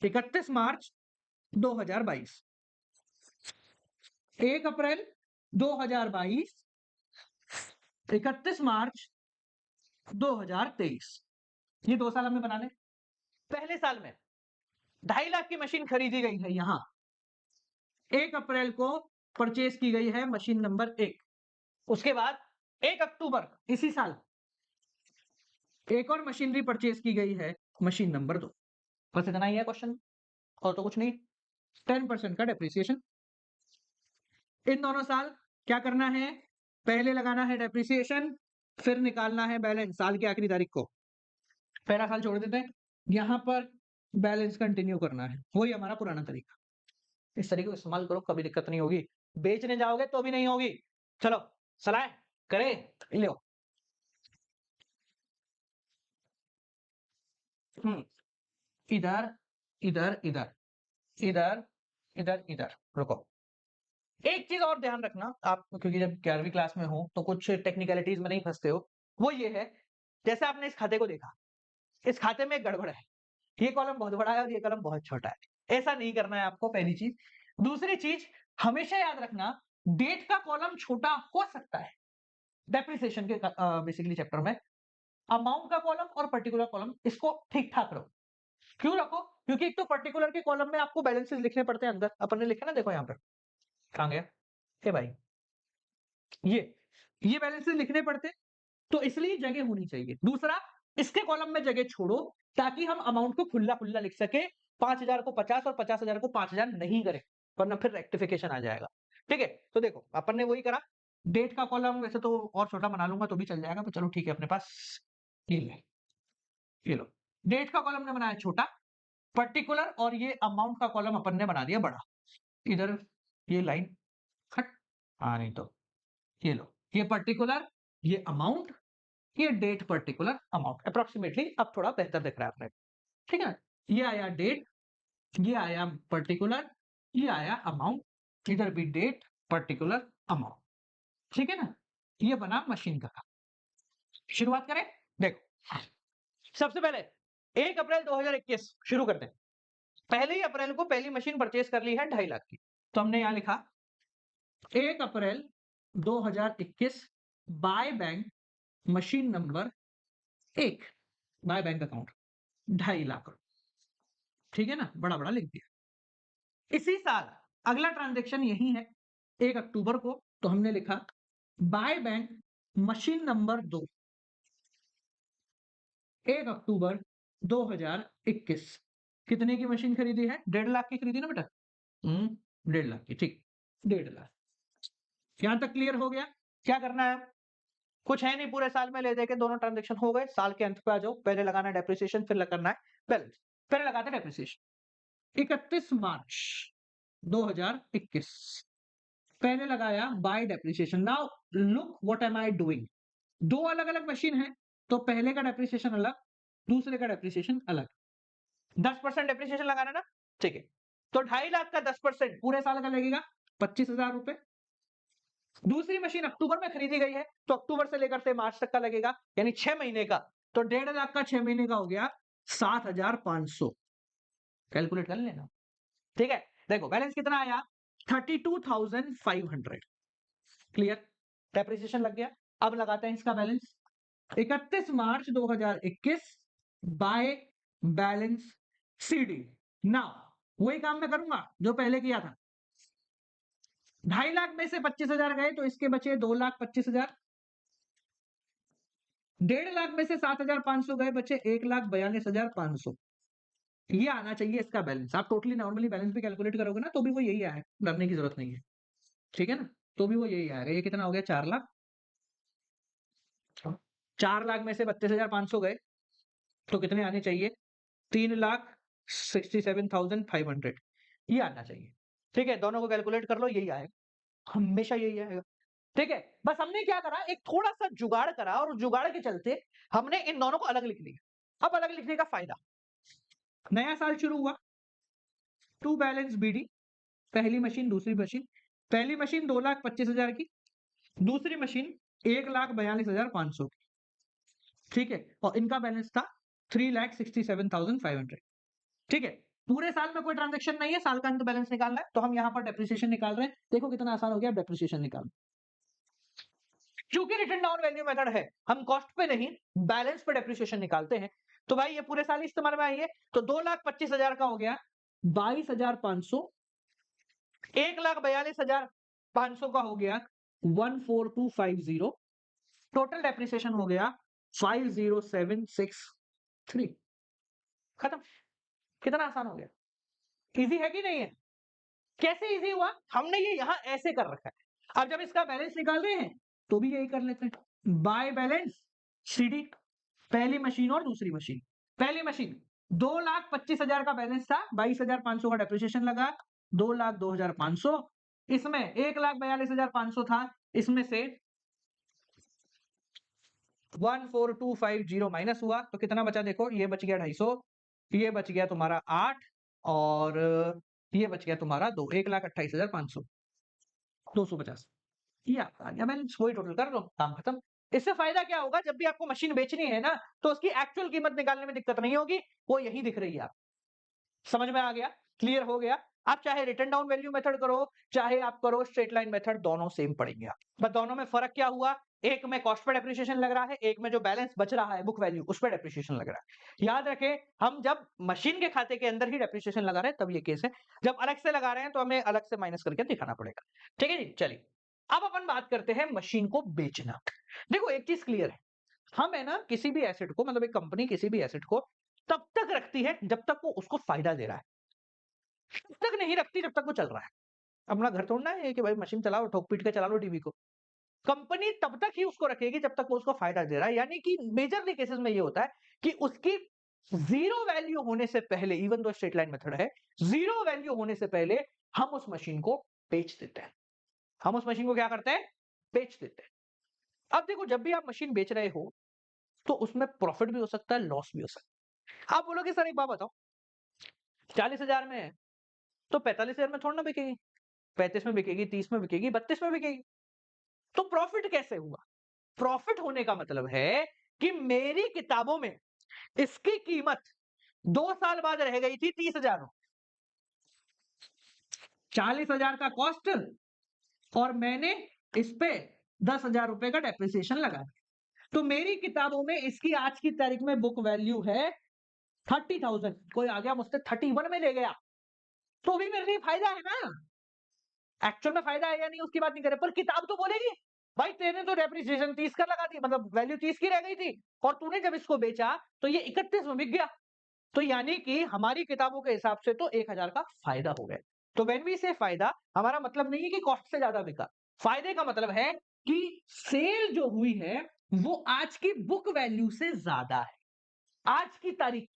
31 मार्च 2022, 1 अप्रैल 2022, 31 मार्च 2023। ये 2 साल हमें बनाने। पहले साल में 2.5 लाख की मशीन खरीदी गई है, यहां 1 अप्रैल को परचेज की गई है मशीन नंबर 1। उसके बाद 1 अक्टूबर इसी साल एक और मशीनरी परचेज की गई है, मशीन नंबर 2। बस इतना ही है क्वेश्चन, और तो कुछ नहीं। 10% का डेप्रिसिएशन। इन दोनों साल क्या करना है, पहले लगाना है डेप्रिसिएशन, फिर निकालना है बैलेंस साल की आखिरी तारीख को। पहला साल छोड़ देते हैं, यहां पर बैलेंस कंटिन्यू करना है, वही हमारा पुराना तरीका। इस तरीके को इस्तेमाल करो, कभी दिक्कत नहीं होगी। बेचने जाओगे तो भी नहीं होगी। चलो सलाह करें, लो। इधर इधर इधर इधर इधर इधर रुको। एक चीज और ध्यान रखना आप, क्योंकि जब 11वीं क्लास में हो तो कुछ टेक्निकलिटीज में नहीं फंसते हो। वो ये है, जैसे आपने इस खाते को देखा, इस खाते में एक गड़बड़ है। ये कॉलम बहुत बड़ा है और ये कॉलम बहुत छोटा है। ऐसा नहीं करना है आपको, पहली चीज। दूसरी चीज, हमेशा याद रखना, डेट का कॉलम छोटा हो सकता है डेप्रिसिएशन के बेसिकली चैप्टर में। अमाउंट का कॉलम और पर्टिकुलर कॉलम इसको ठीक ठाक रखो। क्यों रखो, क्योंकि एक तो पर्टिकुलर के कॉलम में आपको बैलेंसेस लिखने पड़ते हैं अंदर। अपन ने लिखा ना, देखो यहाँ पर कहां गया, हे भाई, ये बैलेंसेस लिखने पड़ते, तो इसलिए जगह होनी चाहिए। दूसरा, इसके कॉलम में जगह छोड़ो ताकि हम अमाउंट को खुला खुला लिख सके। 5,000 को 50 और 50,000 को 5,000 नहीं करें, वरना फिर रेक्टिफिकेशन आ जाएगा। ठीक है, तो देखो अपन ने वही करा। डेट का कॉलम वैसे तो और छोटा बना लूंगा तो भी चल जाएगा, पर चलो ठीक है, अपने पास ये ले, ये लो। डेट का कॉलम ने बनाया छोटा, पर्टिकुलर और ये अमाउंट का कॉलम अपन ने बना दिया बड़ा। इधर ये लाइन हट, हाँ नहीं तो ये लो, ये पर्टिकुलर, ये अमाउंट, ये डेट, पर्टिकुलर, अमाउंट। अप्रोक्सीमेटली अब थोड़ा बेहतर दिख रहा है आपने। ठीक है, ये आया डेट, ये आया पर्टिकुलर, ये आया अमाउंट, इधर भी डेट, पर्टिकुलर, अमाउंट। ठीक है ना, ये बना मशीन का काम। शुरुआत करें। देखो, सबसे पहले 1 अप्रैल 2021 शुरू करते हैं। पहले ही अप्रैल को पहली मशीन परचेज कर ली है 2.5 लाख की, तो हमने यहां लिखा 1 अप्रैल 2021 by bank machine number 1, by bank account 2.5 lakh. ठीक है ना, बड़ा बड़ा लिख दिया। इसी साल अगला ट्रांजैक्शन यही है 1 अक्टूबर को, तो हमने लिखा by bank machine number 2, 1 October 2021। कितने की मशीन खरीदी है, 1.5 लाख की खरीदी ना बेटा। 1.5 लाख की, ठीक, 1.5 लाख। यहां तक क्लियर हो गया। क्या करना है, कुछ है नहीं, पूरे साल में ले देके दोनों ट्रांजैक्शन हो गए। साल के अंत पे आ जाओ, पहले लगाना है डेप्रिसिएशन, फिर करना है बैलेंस। पहले लगाते हैं डेप्रिसिएशन। 31 मार्च 2021 पहले लगाया bye depreciation. Now look what am I doing, दो अलग अलग मशीन है, तो पहले का डेप्रिसिएशन अलग, दूसरे का डेप्रिसिएशन अलग। 10% डेप्रिसिएशन लगाना ना, ठीक है। तो 2.5 लाख का 10% पूरे साल का लगेगा 25,000 रुपए। दूसरी मशीन अक्टूबर में खरीदी गई है, तो अक्टूबर से लेकर से मार्च तक का लगेगा, यानी 6 महीने का। तो 1.5 लाख का 6 महीने का हो गया 7,500। कैलकुलेट कर लेना। ठीक है, देखो बैलेंस कितना आया, 32,500। क्लियर, डेप्रिसिएशन लग गया। अब लगाते हैं इसका balance. 31 March 2021 by balance CD. Now वही काम मैं करूंगा जो पहले किया था। 2.5 लाख में से 25,000 गए तो इसके बचे 2,25,000। 1.5 लाख में से 7,500 गए, बचे 1,42,500। ये आना चाहिए इसका बैलेंस। आप टोटली नॉर्मली बैलेंस भी कैलकुलेट करोगे ना तो भी वो यही आएगा, डरने की जरूरत नहीं है, ठीक है ना। तो भी वो यही आएगा। ये कितना हो गया, 4 लाख। 4 लाख में से 32,500 गए तो कितने आने चाहिए, 3,67,500। ये आना चाहिए, ठीक है। दोनों को कैलकुलेट कर लो, यही आएगा, हमेशा यही आएगा, ठीक है। बस हमने क्या करा, एक थोड़ा सा जुगाड़ करा और उस जुगाड़ के चलते हमने इन दोनों को अलग लिख लिया। अब अलग लिखने का फायदा, नया साल शुरू हुआ, टू बैलेंस बीडी, पहली मशीन दूसरी मशीन। पहली मशीन 2,25,000 की, दूसरी मशीन 1,42,500 की, ठीक है। और इनका बैलेंस था 3,67,500, ठीक है। पूरे साल में कोई ट्रांजेक्शन नहीं है, साल का अंत बैलेंस निकालना है, तो हम यहाँ पर डेप्रिसिएशन निकाल रहे हैं। देखो कितना आसान हो गया डेप्रिसिएशन निकालना। क्योंकि रिटन डाउन वैल्यू मेथड है, हम कॉस्ट पे नहीं बैलेंस पे डेप्रिसिएशन निकालते हैं। तो भाई ये पूरे साल इस्तेमाल में आई है, तो 2,25,000 का हो गया 22,500, 1,42,500 का हो गया 14250, टोटल डेप्रिसिएशन हो गया 50763। खत्म। कितना आसान हो गया, इजी है कि नहीं है। कैसे इजी हुआ, हमने ये यहां ऐसे कर रखा है। अब जब इसका बैलेंस निकाल रहे हैं तो भी यही कर लेते हैं, बाय बैलेंस सीडी, पहली मशीन और दूसरी मशीन। पहली मशीन 2,25,000 का बैलेंस था, 22,500 का डेप्रिसिएशन लगा, 2,02,500। इसमें 1,42,500 था, इसमें से 14250 माइनस हुआ तो कितना बचा, देखो ये बच गया 250, ये बच गया तुम्हारा 8 और ये बच गया तुम्हारा 1,28,500, 250। ये आपका आ गया बैलेंस, वही टोटल कर लो, काम खत्म। इससे फायदा क्या होगा, जब भी आपको मशीन बेचनी है ना तो उसकी एक्चुअल कीमत निकालने में दिक्कत नहीं होगी, वो यही दिख रही है। आप समझ में आ गया, क्लियर हो गया। आप चाहे रिटर्न डाउन वैल्यू मेथड करो, चाहे आप करो स्ट्रेट लाइन मेथड, दोनों सेम पड़ेंगे आप। बस दोनों में फर्क क्या हुआ, एक में कॉस्ट पे डेप्रिसिएशन लग रहा है, एक में जो बैलेंस बच रहा है बुक वैल्यू उस पर डेप्रिसिएशन लग रहा है। याद रखें, हम जब मशीन के खाते के अंदर ही डेप्रिसिएशन लगा रहे हैं तब ये केस है, जब अलग से लगा रहे हैं तो हमें अलग से माइनस करके दिखाना पड़ेगा, ठीक है जी। चलिए अब अपन बात करते हैं मशीन को बेचना। देखो एक चीज क्लियर है, हम है ना किसी भी एसेट को, मतलब एक कंपनी किसी भी एसेट को तब तक रखती है जब तक वो उसको फायदा दे रहा है, तब तक नहीं रखती जब तक वो चल रहा है। अपना घर तोड़ना है कि भाई मशीन चलाओ, ठोक पीट के चला लो टीवी को। कंपनी तब तक ही उसको रखेगी जब तक वो उसको फायदा दे रहा है, यानी कि मेजरली केसेस में ये होता है कि उसकी जीरो वैल्यू होने से पहले, even though straight line method है, जीरो वैल्यू होने से पहले हम उस मशीन को बेच देते हैं। हम उस मशीन को क्या करते हैं, बेच देते हैं। अब देखो जब भी आप मशीन बेच रहे हो तो उसमें प्रॉफिट भी हो सकता है, लॉस भी हो सकता है। आप बोलोगे सर एक बात बताओ, 40,000 में है तो 45,000 में थोड़ा ना बिकेगी, 35 में बिकेगी, 30 में बिकेगी, 32 में बिकेगी। तो प्रॉफिट कैसे हुआ, प्रॉफिट होने का मतलब है कि मेरी किताबों में इसकी कीमत 2 साल बाद रह गई थी 30,000, 40,000 का कॉस्ट और मैंने इस पे 10,000 रुपए का डेप्रिसिएशन लगा, तो मेरी किताबों में इसकी आज की तारीख में बुक वैल्यू है 30,000। कोई आ गया मुझसे 31 में ले गया तो भी मेरे लिए फायदा है ना। एक्चुअल में फायदा है या नहीं उसकी बात नहीं करे, पर किताब तो बोलेगी भाई तेने तो डेप्रिसिएशन 30 का लगा दी, मतलब वैल्यू 30 की रह गई थी, और तूने जब इसको बेचा तो ये 31 में बिक गया, तो यानी कि हमारी किताबों के हिसाब से तो 1,000 का फायदा हो गया। तो व्हेन वी से फायदा, हमारा मतलब नहीं है कि कॉस्ट से ज्यादा बिका, फायदे का मतलब है कि सेल जो हुई है वो आज की बुक वैल्यू से ज्यादा है। आज की तारीख,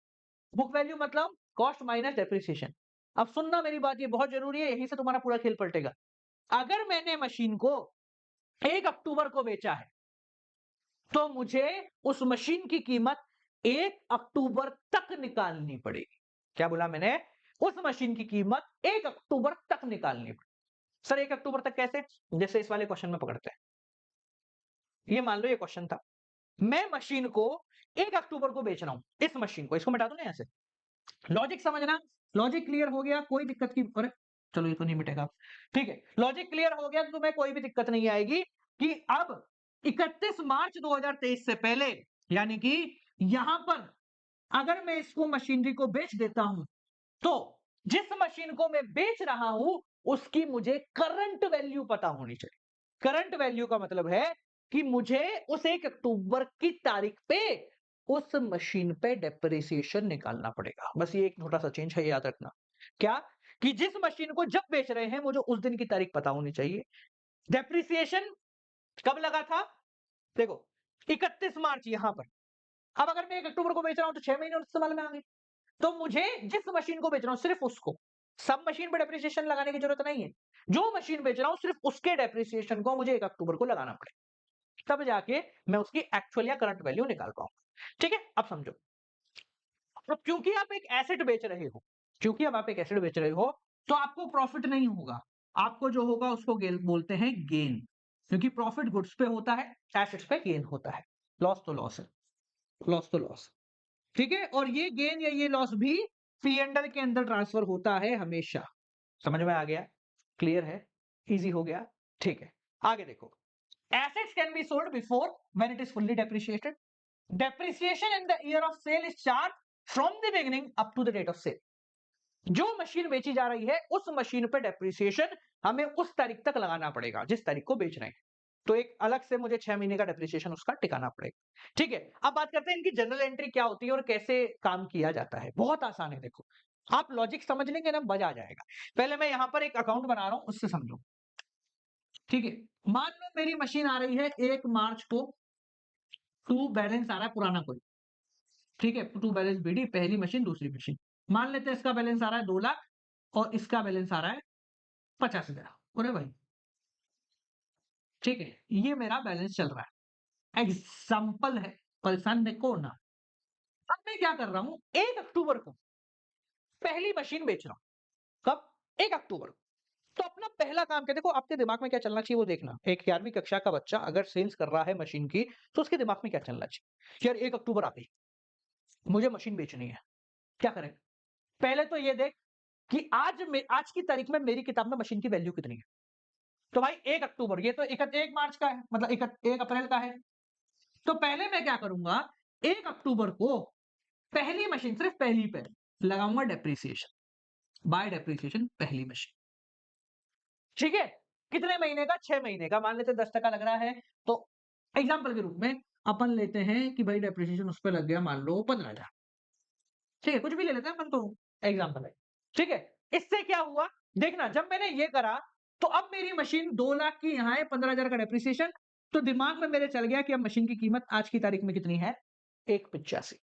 बुक वैल्यू मतलब कॉस्ट माइनस डेप्रिसिएशन। अब सुनना मेरी बात, ये बहुत जरूरी है, यहीं से तुम्हारा पूरा खेल पलटेगा। अगर मैंने मशीन को 1 अक्टूबर को बेचा है तो मुझे उस मशीन की कीमत 1 अक्टूबर तक निकालनी पड़ेगी। क्या बोला मैंने, उस मशीन की कीमत 1 अक्टूबर तक निकालनी पड़ेगी। सर 1 अक्टूबर तक कैसे, जैसे इस वाले क्वेश्चन में पकड़ते हैं। ये मान लो ये क्वेश्चन था, मैं मशीन को 1 अक्टूबर को बेच रहा हूं, इस मशीन को, इसको मिटा दो ना यहां से। लॉजिक समझना, लॉजिक क्लियर हो गया, कोई दिक्कत की, चलो ये तो नहीं मिटेगा। ठीक है, लॉजिक क्लियर हो गया तो तुम्हें कोई भी दिक्कत नहीं आएगी कि अब 31 मार्च 2023 से पहले, यानी कि यहां पर अगर मैं इसको मशीनरी को बेच देता हूं, तो जिस मशीन को मैं बेच रहा हूं उसकी मुझे करंट वैल्यू पता होनी चाहिए। करंट वैल्यू का मतलब है कि मुझे उस 1 अक्टूबर की तारीख पे उस मशीन पे डेप्रिसिएशन निकालना पड़ेगा। बस ये एक छोटा सा चेंज है, याद रखना। क्या? कि जिस मशीन को जब बेच रहे हैं मुझे उस दिन की तारीख पता होनी चाहिए। डेप्रिसिएशन कब लगा था? देखो 31 मार्च यहां पर। अब अगर मैं 1 अक्टूबर को बेच रहा हूं तो 6 महीने इस्तेमाल में आ गए। तो मुझे जिस मशीन को बेच रहा हूं सिर्फ उसको, सब मशीन पे डेप्रिसिएशन लगाने की जरूरत नहीं है। जो मशीन बेच रहा हूं सिर्फ उसके डेप्रिसिएशन को मुझे 1 अक्टूबर को लगाना पड़ेगा, तब जाके मैं उसकी एक्चुअल या करंट वैल्यू निकाल पाऊंगा। ठीक है, अब समझो। अब क्योंकि आप एक एसेट बेच रहे हो, क्योंकि अब आप एक एसेट बेच रहे हो, तो आपको प्रॉफिट नहीं होगा। आपको जो होगा उसको बोलते हैं गेन, क्योंकि प्रॉफिट गुड्स पे होता है, एसेट्स पे गेन होता है। लॉस तो लॉस है, लॉस तो लॉस। ठीक है, और ये गेन या ये लॉस भी पी एंड एल के अंदर ट्रांसफर होता है हमेशा। समझ में आ गया? क्लियर है? इजी हो गया? ठीक है, आगे देखो। Assets can be sold before when it is fully depreciated. Depreciation in the year of sale is charge from the beginning up to the date of sale. जो मशीन बेची जा रही है उस मशीन पे डेप्रिसिएशन हमें उस तारीख तक लगाना पड़ेगा जिस तारीख को बेच रहे हैं। तो एक अलग से मुझे 6 महीने का डेप्रिसिएशन उसका टिकाना पड़ेगा। ठीक है, अब बात करते हैं इनकी जनरल एंट्री क्या होती है और कैसे काम किया जाता है। बहुत आसान है, देखो आप लॉजिक समझ लेंगे ना, मजा आ जाएगा। पहले मैं यहां पर एक अकाउंट बना रहा हूं, उससे समझो। ठीक है, मान लो मेरी मशीन आ रही है 1 मार्च को, टू बैलेंस आ रहा है पुराना कोई। ठीक है, टू बैलेंस बीडी, पहली मशीन दूसरी मशीन। मान लेते हैं इसका बैलेंस आ रहा है 2 लाख और इसका बैलेंस आ रहा है 50,000। अरे भाई, ठीक है, ये मेरा बैलेंस चल रहा है, एग्जाम्पल है, परेशान देखो ना। अब मैं क्या कर रहा हूं, 1 अक्टूबर को पहली मशीन बेच रहा हूं। कब? 1 अक्टूबर को। तो अपना पहला काम क्या, देखो आपके दिमाग में क्या चलना चाहिए वो देखना। एक 11वीं कक्षा का बच्चा अगर सेल्स कर रहा है मशीन की, तो उसके दिमाग में क्या चलना चाहिए? यार 1 अक्टूबर आ गई, मुझे मशीन बेचनी है, क्या करें? पहले तो ये देख कि आज की तारीख में मेरी किताब में मशीन की वैल्यू कितनी है। तो भाई 1 अक्टूबर, ये तो 1 मार्च का है, मतलब 1 अप्रैल का है। तो पहले मैं क्या करूंगा, 1 अक्टूबर को पहली मशीन, सिर्फ पहली पे लगाऊंगा डेप्रिसिएशन, बाय डेप्रिसिएशन पहली मशीन। ठीक है, कितने महीने का? 6 महीने का। मान लेते 10% लग रहा है, तो एग्जाम्पल के रूप में अपन लेते हैं कि भाई डेप्रिसिएशन उस पर लग गया मान लो 15,000। ठीक है, कुछ भी ले लेते हैं अपन, तो एग्जाम्पल है। ठीक है, इससे क्या हुआ देखना, जब मैंने ये करा तो अब मेरी मशीन 2 लाख की यहाँ है, 15,000 का डेप्रिसिएशन। तो दिमाग में मेरे चल गया कि अब मशीन की कीमत आज की तारीख में कितनी है? 185।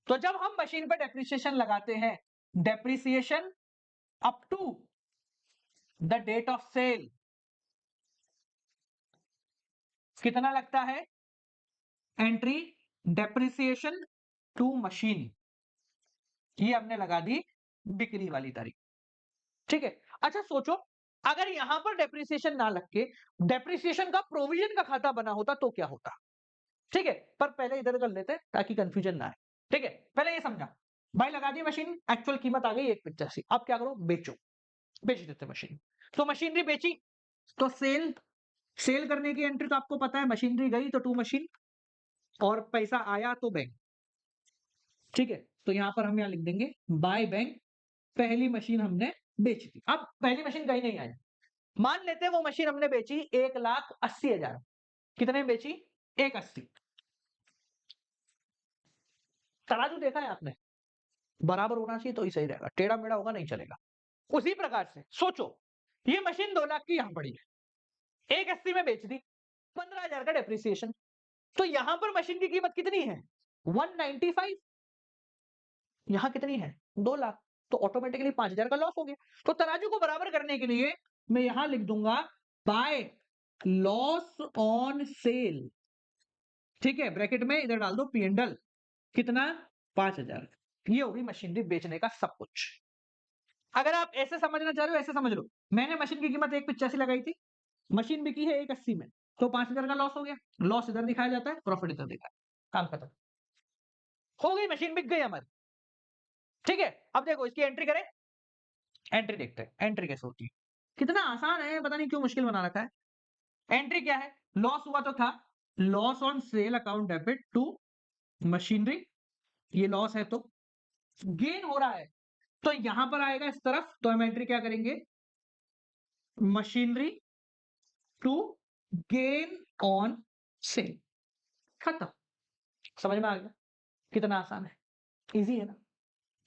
तो जब हम मशीन पर डेप्रिसिएशन लगाते हैं, depreciation up to the date of sale कितना लगता है? एंट्री डेप्रिसिएशन टू मशीन, ये हमने लगा दी बिक्री वाली तारीख। ठीक है, अच्छा सोचो, अगर यहां पर डेप्रिसिएशन ना लग के डेप्रिसिएशन का प्रोविजन का खाता बना होता तो क्या होता? ठीक है, पर पहले इधर कर लेते हैं ताकि कंफ्यूजन ना आए। ठीक है, पहले ये समझा, भाई लगा दी मशीन, एक्चुअल कीमत आ गई 185। अब क्या करो, बेचो, बेच देते मशीन। तो मशीनरी बेची तो सेल, सेल करने की एंट्री तो आपको पता है, मशीनरी गई तो टू मशीन और पैसा आया तो बैंक। ठीक है, तो यहां पर हम यहां लिख देंगे बाय बैंक, पहली मशीन हमने बेच दी। अब पहली मशीन कहीं नहीं आई, मान लेते हैं वो मशीन हमने बेची 1,80,000। कितने में बेची? 1,80। तराजू देखा है आपने? बराबर होना चाहिए तो ही सही रहेगा, टेढ़ा मेढ़ा होगा नहीं चलेगा। उसी प्रकार से सोचो, ये मशीन 2 लाख की यहां पड़ी है, 1,80 में बेच दी, 15,000 का डेप्रिसिएशन। तो यहां पर मशीन की कीमत कितनी है? 195। यहां कितनी है? 2 लाख। तो ऑटोमेटिकली 5,000 का लॉस हो गया। तो तराजू को बराबर करने के लिए मैं यहां लिख दूंगा बाय लॉस ऑन सेल। ठीक है, ब्रैकेट में इधर डाल दो P&L, कितना? 5,000। ये होगी मशीनरी बेचने का सब कुछ। अगर आप ऐसे समझना चाह रहे हो ऐसे समझ लो, मैंने मशीन की कीमत 185 लगाई थी, मशीन बिकी है 180 में, तो 5,000 का लॉस हो गया। लॉस इधर दिखाया जाता है, प्रॉफिट इधर दिखाया, काम खत्म, हो गई, मशीन बिक गई हमारी। ठीक है, अब देखो इसकी एंट्री करें, एंट्री देखते हैं, एंट्री कैसे होती है। कितना आसान है, पता नहीं क्यों मुश्किल बना रखा है। एंट्री क्या है? लॉस हुआ तो था, loss on sale account debit to machinery, ये लॉस है। तो गेन हो रहा है तो यहां पर आएगा इस तरफ, तो हम एंट्री क्या करेंगे? Machinery to gain on sale, खत्म। समझ में आ गया कितना आसान है, इजी है ना?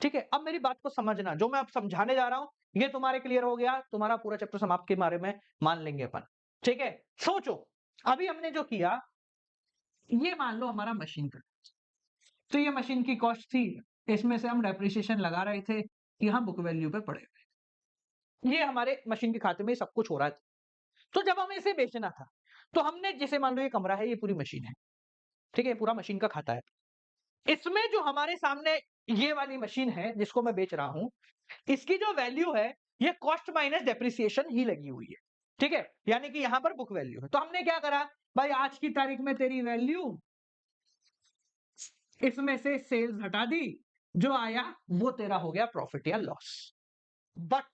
ठीक है, अब मेरी बात को समझना, जो मैं अब समझाने जा रहा हूं ये तुम्हारे क्लियर हो गया, तुम्हारा पूरा चैप्टर समाप्त के बारे में मान लेंगे अपन। ठीक है, सोचो, अभी हमने जो किया, ये मान लो हमारा मशीन का, तो ये मशीन की कॉस्ट थी, इसमें से हम डेप्रिसिएशन लगा रहे थे, यहां बुक वैल्यू पे पड़े हुए, ये हमारे मशीन के खाते में सब कुछ हो रहा है। तो जब हमें इसे बेचना था, तो हमने, जैसे मान लो ये कमरा है, ये पूरी मशीन है, ठीक है, पूरा मशीन का खाता है। इसमें जो हमारे सामने ये वाली मशीन है जिसको मैं बेच रहा हूं, इसकी जो वैल्यू है, ये कॉस्ट माइनस डेप्रिसिएशन ही लगी हुई है। ठीक है, यानी कि यहां पर बुक वैल्यू है। तो हमने क्या करा भाई, आज की तारीख में तेरी वैल्यू, इसमें से सेल्स हटा दी, जो आया वो तेरा हो गया प्रॉफिट या लॉस। बट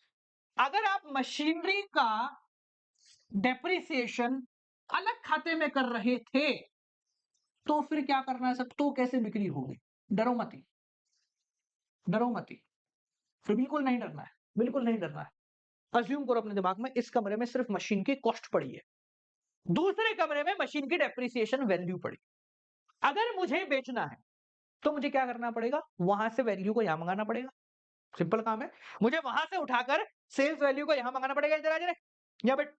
अगर आप मशीनरी का डेप्रिसिएशन अलग खाते में कर रहे थे, तो फिर क्या करना है सब, तो कैसे बिक्री होगी? डरो मत, डरो मत, फिर बिल्कुल नहीं डरना है, बिल्कुल नहीं डरना है। अज्यूम करो अपने दिमाग में, इस कमरे में सिर्फ मशीन की कॉस्ट पड़ी है, दूसरे कमरे में मशीन की डेप्रिसिएशन वैल्यू पड़ी। अगर मुझे बेचना है तो मुझे क्या करना पड़ेगा? वहां से वैल्यू को यहां मंगाना पड़ेगा, सिंपल काम है। मुझे वहां से उठाकर सेल्स वैल्यू को यहां मंगाना पड़ेगा, इधर आ जाए, या बेट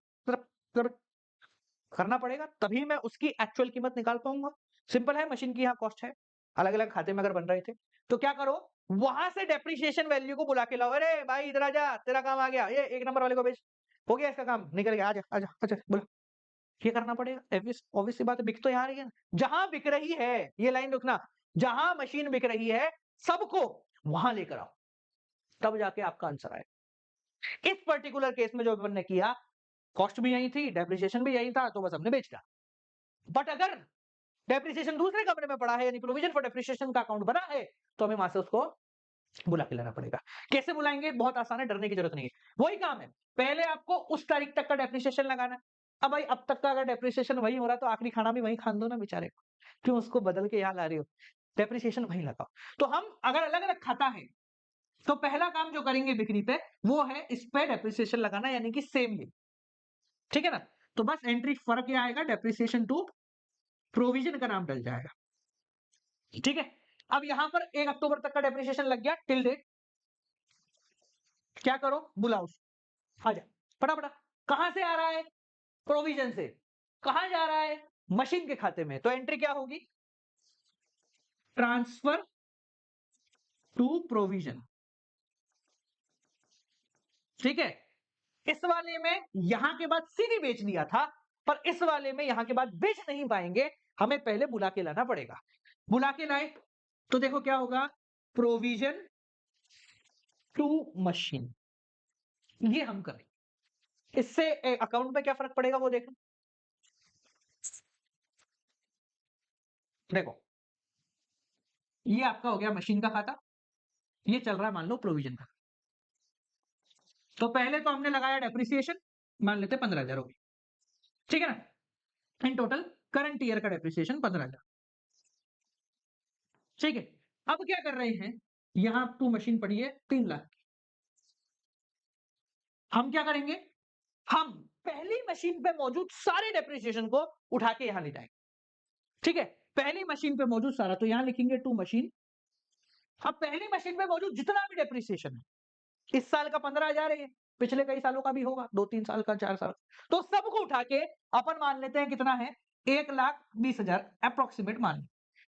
करना पड़ेगा, तभी मैं उसकी एक्चुअल कीमत निकाल पाऊंगा। सिंपल है, मशीन की यहाँ कॉस्ट है, अलग अलग खाते में अगर बन रहे थे, तो क्या करो, वहां से डेप्रिसिएशन वैल्यू को बुला के लाओ, अरे भाई इधर आ जा, तेरा काम आ गया, ये 1 नंबर वाले को बेच, हो गया इसका काम, निकल गया, आजा आजा आजा, बोलो। ये करना पड़ेगा, ऑब्वियस सी बात है, बिक तो यहाँ रही है ना, जहां बिक रही है, ये लाइन रुकना, जहां मशीन बिक रही है सबको वहां लेकर आओ, तब जाके आपका आंसर आएगा। इस पर्टिकुलर केस में जो अपन ने किया, कॉस्ट भी यही थी, डेप्रिसिएशन भी यही था, तो बस हमने बेच दिया। बट अगर डेप्रिसिएशन दूसरे कमरे में पड़ा है, यानी प्रोविजन फॉर डेप्रिसिएशन का अकाउंट बना है, तो हमें वहां से उसको बुला के लाना पड़ेगा। कैसे बुलाएंगे? बहुत आसान है, डरने की जरूरत नहीं है, वही काम है। पहले आपको उस तारीख तक का डेप्रिसिएशन लगाना है। अब भाई अब तक का अगर डेप्रिसिएशन वही हो रहा है, तो आखिरी खाना भी वही खान दो ना बेचारे को, क्यों उसको बदल के यहाँ ला रही हो? डेप्रिसिएशन वही लगाओ। तो हम अगर अलग अलग खाता है, तो पहला काम जो करेंगे बिक्री पे, वो है इस पे डेप्रिसिएशन लगाना, यानी कि सेम ही, ठीक है ना? तो बस एंट्री फर्क क्या आएगा, डेप्रिसिएशन टू प्रोविजन का नाम डल जाएगा, ठीक है। अब यहां पर 1 अक्टूबर तक का डेप्रिसिएशन लग गया, टिल डेट, क्या करो, बुलाओ, आ जा फटाफट। कहां से आ रहा है? प्रोविजन से। कहां जा रहा है? मशीन के खाते में। तो एंट्री क्या होगी? ट्रांसफर टू प्रोविजन, ठीक है। इस वाले में यहां के बाद सीधी बेच दिया था, पर इस वाले में यहां के बाद बेच नहीं पाएंगे, हमें पहले बुला के लाना पड़ेगा। बुला के लाए तो देखो क्या होगा, प्रोविजन टू मशीन, ये हम करें। इससे अकाउंट में क्या फर्क पड़ेगा वो देखो। देखो, ये आपका हो गया मशीन का खाता, ये चल रहा है मान लो प्रोविजन का। तो पहले तो हमने लगाया डेप्रिसिएशन, मान लेते 15,000 होगी, ठीक है ना। इन टोटल करंट ईयर का डेप्रिसिएशन 15,000, ठीक है। अब क्या कर रहे हैं, यहां टू मशीन पड़ी है 3 लाख, हम क्या करेंगे, हम पहली मशीन पे मौजूद सारे डेप्रिसिएशन को उठा के यहां ले जाएंगे, ठीक है। पहली मशीन पे मौजूद सारा, तो यहां लिखेंगे टू मशीन। अब पहली मशीन पे मौजूद जितना भी डेप्रिसिएशन है, इस साल का 15,000 है, पिछले कई सालों का भी होगा, 2-3 साल का, 4 साल, तो सबको उठा के अपन मान लेते हैं कितना है, 1,20,000 अप्रोक्सीमेट मान।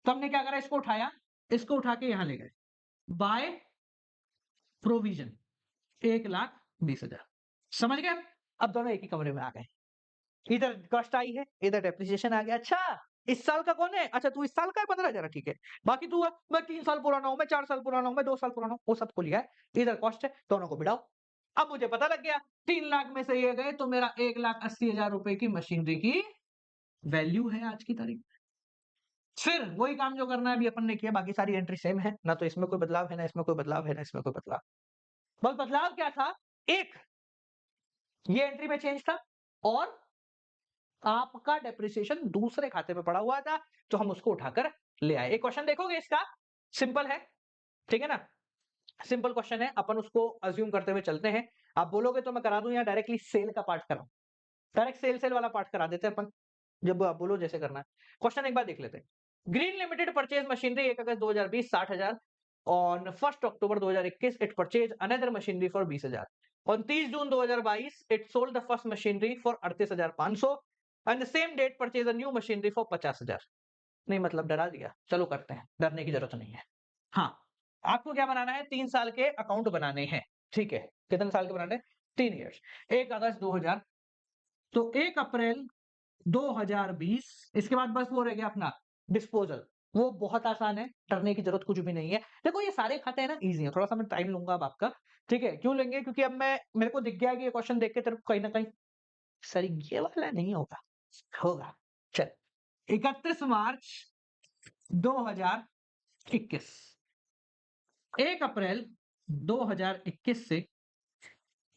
तो हमने क्या करा, इसको उठाया, इसको उठा के यहां ले गए, बाय प्रोविजन 1,20,000, समझ गए? अब दोनों एक ही कमरे में आ गए, इधर कॉस्ट आई है, इधर डेप्रिसिएशन आ गया। अच्छा, इस साल का कौन है? अच्छा, तू इस साल का है 15,000, ठीक है। बाकी तू है, मैं 3 साल पुराना हूं, मैं 4 साल पुराना हूं, मैं 2 साल पुराना हूं, वो सबको लिया है, इधर कॉस्ट है, दोनों को बिड़ाओ। अब मुझे पता लग गया 3 लाख में से ये गए, तो मेरा 1,80,000 रुपए की मशीनरी की वैल्यू है आज की तारीख में। फिर वही काम जो करना है अभी अपन ने किया, बाकी सारी एंट्री सेम है ना, तो इसमें कोई बदलाव है ना, इसमें कोई बदलाव है ना, इसमें कोई बदलाव। बस बदलाव क्या था, एक ये एंट्री में चेंज था और आपका डेप्रिसिएशन दूसरे खाते में पड़ा हुआ था, तो हम उसको उठाकर ले आए। एक क्वेश्चन देखोगे इसका, सिंपल है, ठीक है ना? सिंपल क्वेश्चन है, अपन उसको अज्यूम करते हुए चलते हैं। आप बोलोगे तो मैं करा दूं या डायरेक्टली सेल का पार्ट कराऊं? डायरेक्ट सेल वाला पार्ट करा देते हैं अपन, जब आप बोलो जैसे करना है। क्वेश्चन एक बार देख लेते हैं। Green limited purchase machinery 1 August 2020 60,000। On 1 October 2021 it purchase another machinery for 20,000। On 30 June 2022 it sold the first machinery for 38,500 and the same date purchase a new machinery for 50,000। नहीं मतलब डरा दिया, चलो करते हैं, डरने की जरूरत नहीं है। हाँ, आपको क्या बनाना है, 3 साल के अकाउंट बनाने हैं, ठीक है? कितने साल के बनाने हैं? 3 इयर्स। 1 अगस्त 2000, तो 1 अप्रैल 2020, इसके बाद बस वो रह गया अपना डिस्पोजल। वो बहुत आसान है, डरने की जरूरत कुछ भी नहीं है। देखो ये सारे खाते हैं ना इजी है, थोड़ा सा मैं टाइम लूंगा अब आपका, ठीक है? क्यों लेंगे? क्योंकि अब मैं मेरे को दिख गया कि ये क्वेश्चन देख के तेरे को कहीं ना कहीं सर ये वाला नहीं होगा, होगा। चल 31 मार्च 2021, 1 अप्रैल 2021 से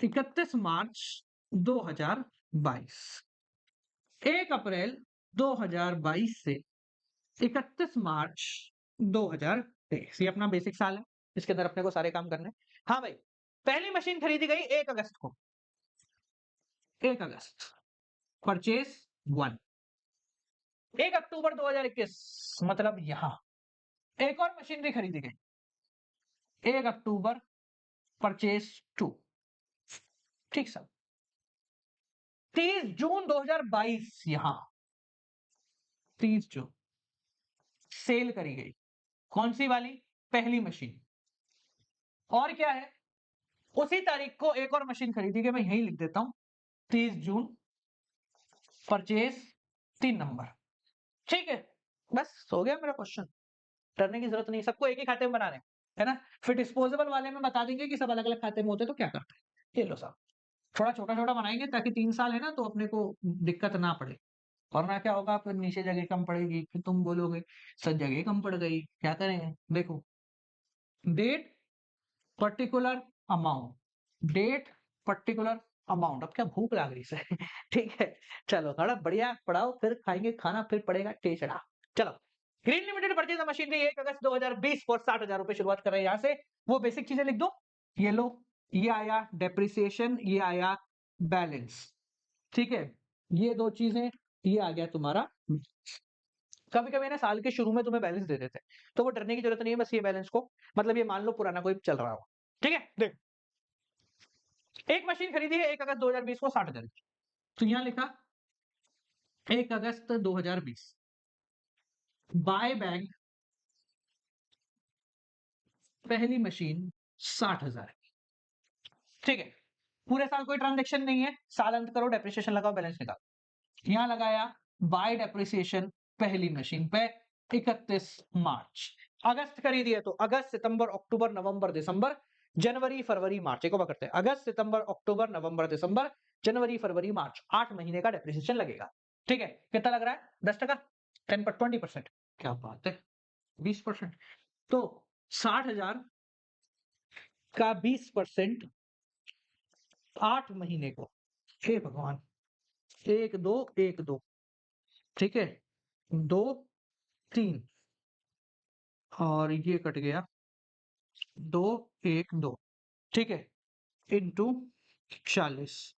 31 मार्च 2022, 1 अप्रैल 2022 से 31 मार्च 2023, ये अपना बेसिक साल है, इसके अंदर अपने को सारे काम करने हैं। हाँ भाई, पहली मशीन खरीदी गई 1 अगस्त को, 1 अगस्त परचेज 1। 1 अक्टूबर 2021 मतलब यहां एक और मशीनरी खरीदी गई, 1 अक्टूबर परचेज 2, ठीक सर। 30 जून 2022 यहां 30 जून सेल करी गई, कौन सी वाली? पहली मशीन। और क्या है, उसी तारीख को एक और मशीन खरीदी गई, मैं यही लिख देता हूं, 30 जून परचेज 3 नंबर, ठीक है? बस हो गया मेरा क्वेश्चन, डरने की जरूरत नहीं, सबको एक ही खाते में बनाने है ना। फिर डिस्पोजेबल वाले में बता देंगे कि सब अलग अलग खाते में होते तो क्या करते हैं। ये लो साहब, थोड़ा छोटा छोटा बनाएंगे ताकि 3 साल है ना, तो अपने को दिक्कत ना पड़े। और ना क्या होगा, फिर नीचे जगह कम पड़ेगी, फिर तुम बोलोगे सर जगह कम पड़ गई, क्या करें? देखो, date particular amount, date particular amount. अब क्या भूख लग रही है ठीक है, चलो थोड़ा बढ़िया पढ़ाओ, फिर खाएंगे खाना, फिर पड़ेगा टेचड़ा। चलो, green limited purchase machinery 1 August 2020 for 60,000 रुपए, शुरुआत कर रहे हैं यहां से। वो बेसिक चीजें लिख दो, ये लो, ये आया डेप्रिसिएशन, ये आया बैलेंस, ठीक है? ये दो चीजें, ये आ गया तुम्हारा। कभी कभी ना साल के शुरू में तुम्हें बैलेंस दे देते हैं, तो वो डरने की जरूरत नहीं है, बस ये बैलेंस को मतलब ये मान लो पुराना कोई चल रहा हो, ठीक है? देख, एक मशीन खरीदी है 1 अगस्त 2020 को 60,000 की, तो यहां लिखा 1 अगस्त 2020 बाय बैंक पहली मशीन 60,000, ठीक है? पूरे साल कोई ट्रांजेक्शन नहीं है, साल अंत करो, डेप्रिसिएशन लगाओ, बैलेंस निकालो। यहां लगाया बाय डेप्रिसिएशन पहली मशीन पे 31 मार्च। अगस्त खरीदी है तो अगस्त सितंबर अक्टूबर नवंबर दिसंबर जनवरी फरवरी मार्च, एक और करते हैं, अगस्त सितंबर अक्टूबर नवंबर दिसंबर जनवरी फरवरी मार्च, 8 महीने का डेप्रिसिएशन लगेगा, ठीक है? कितना लग रहा है? 10%, 20%, क्या बात है, 20%। तो 60,000 का 20% 8 महीने को, हे भगवान, 1 2 1 2, ठीक है, 2 3 और ये कट गया, 2 1 2, ठीक है, इंटू 40,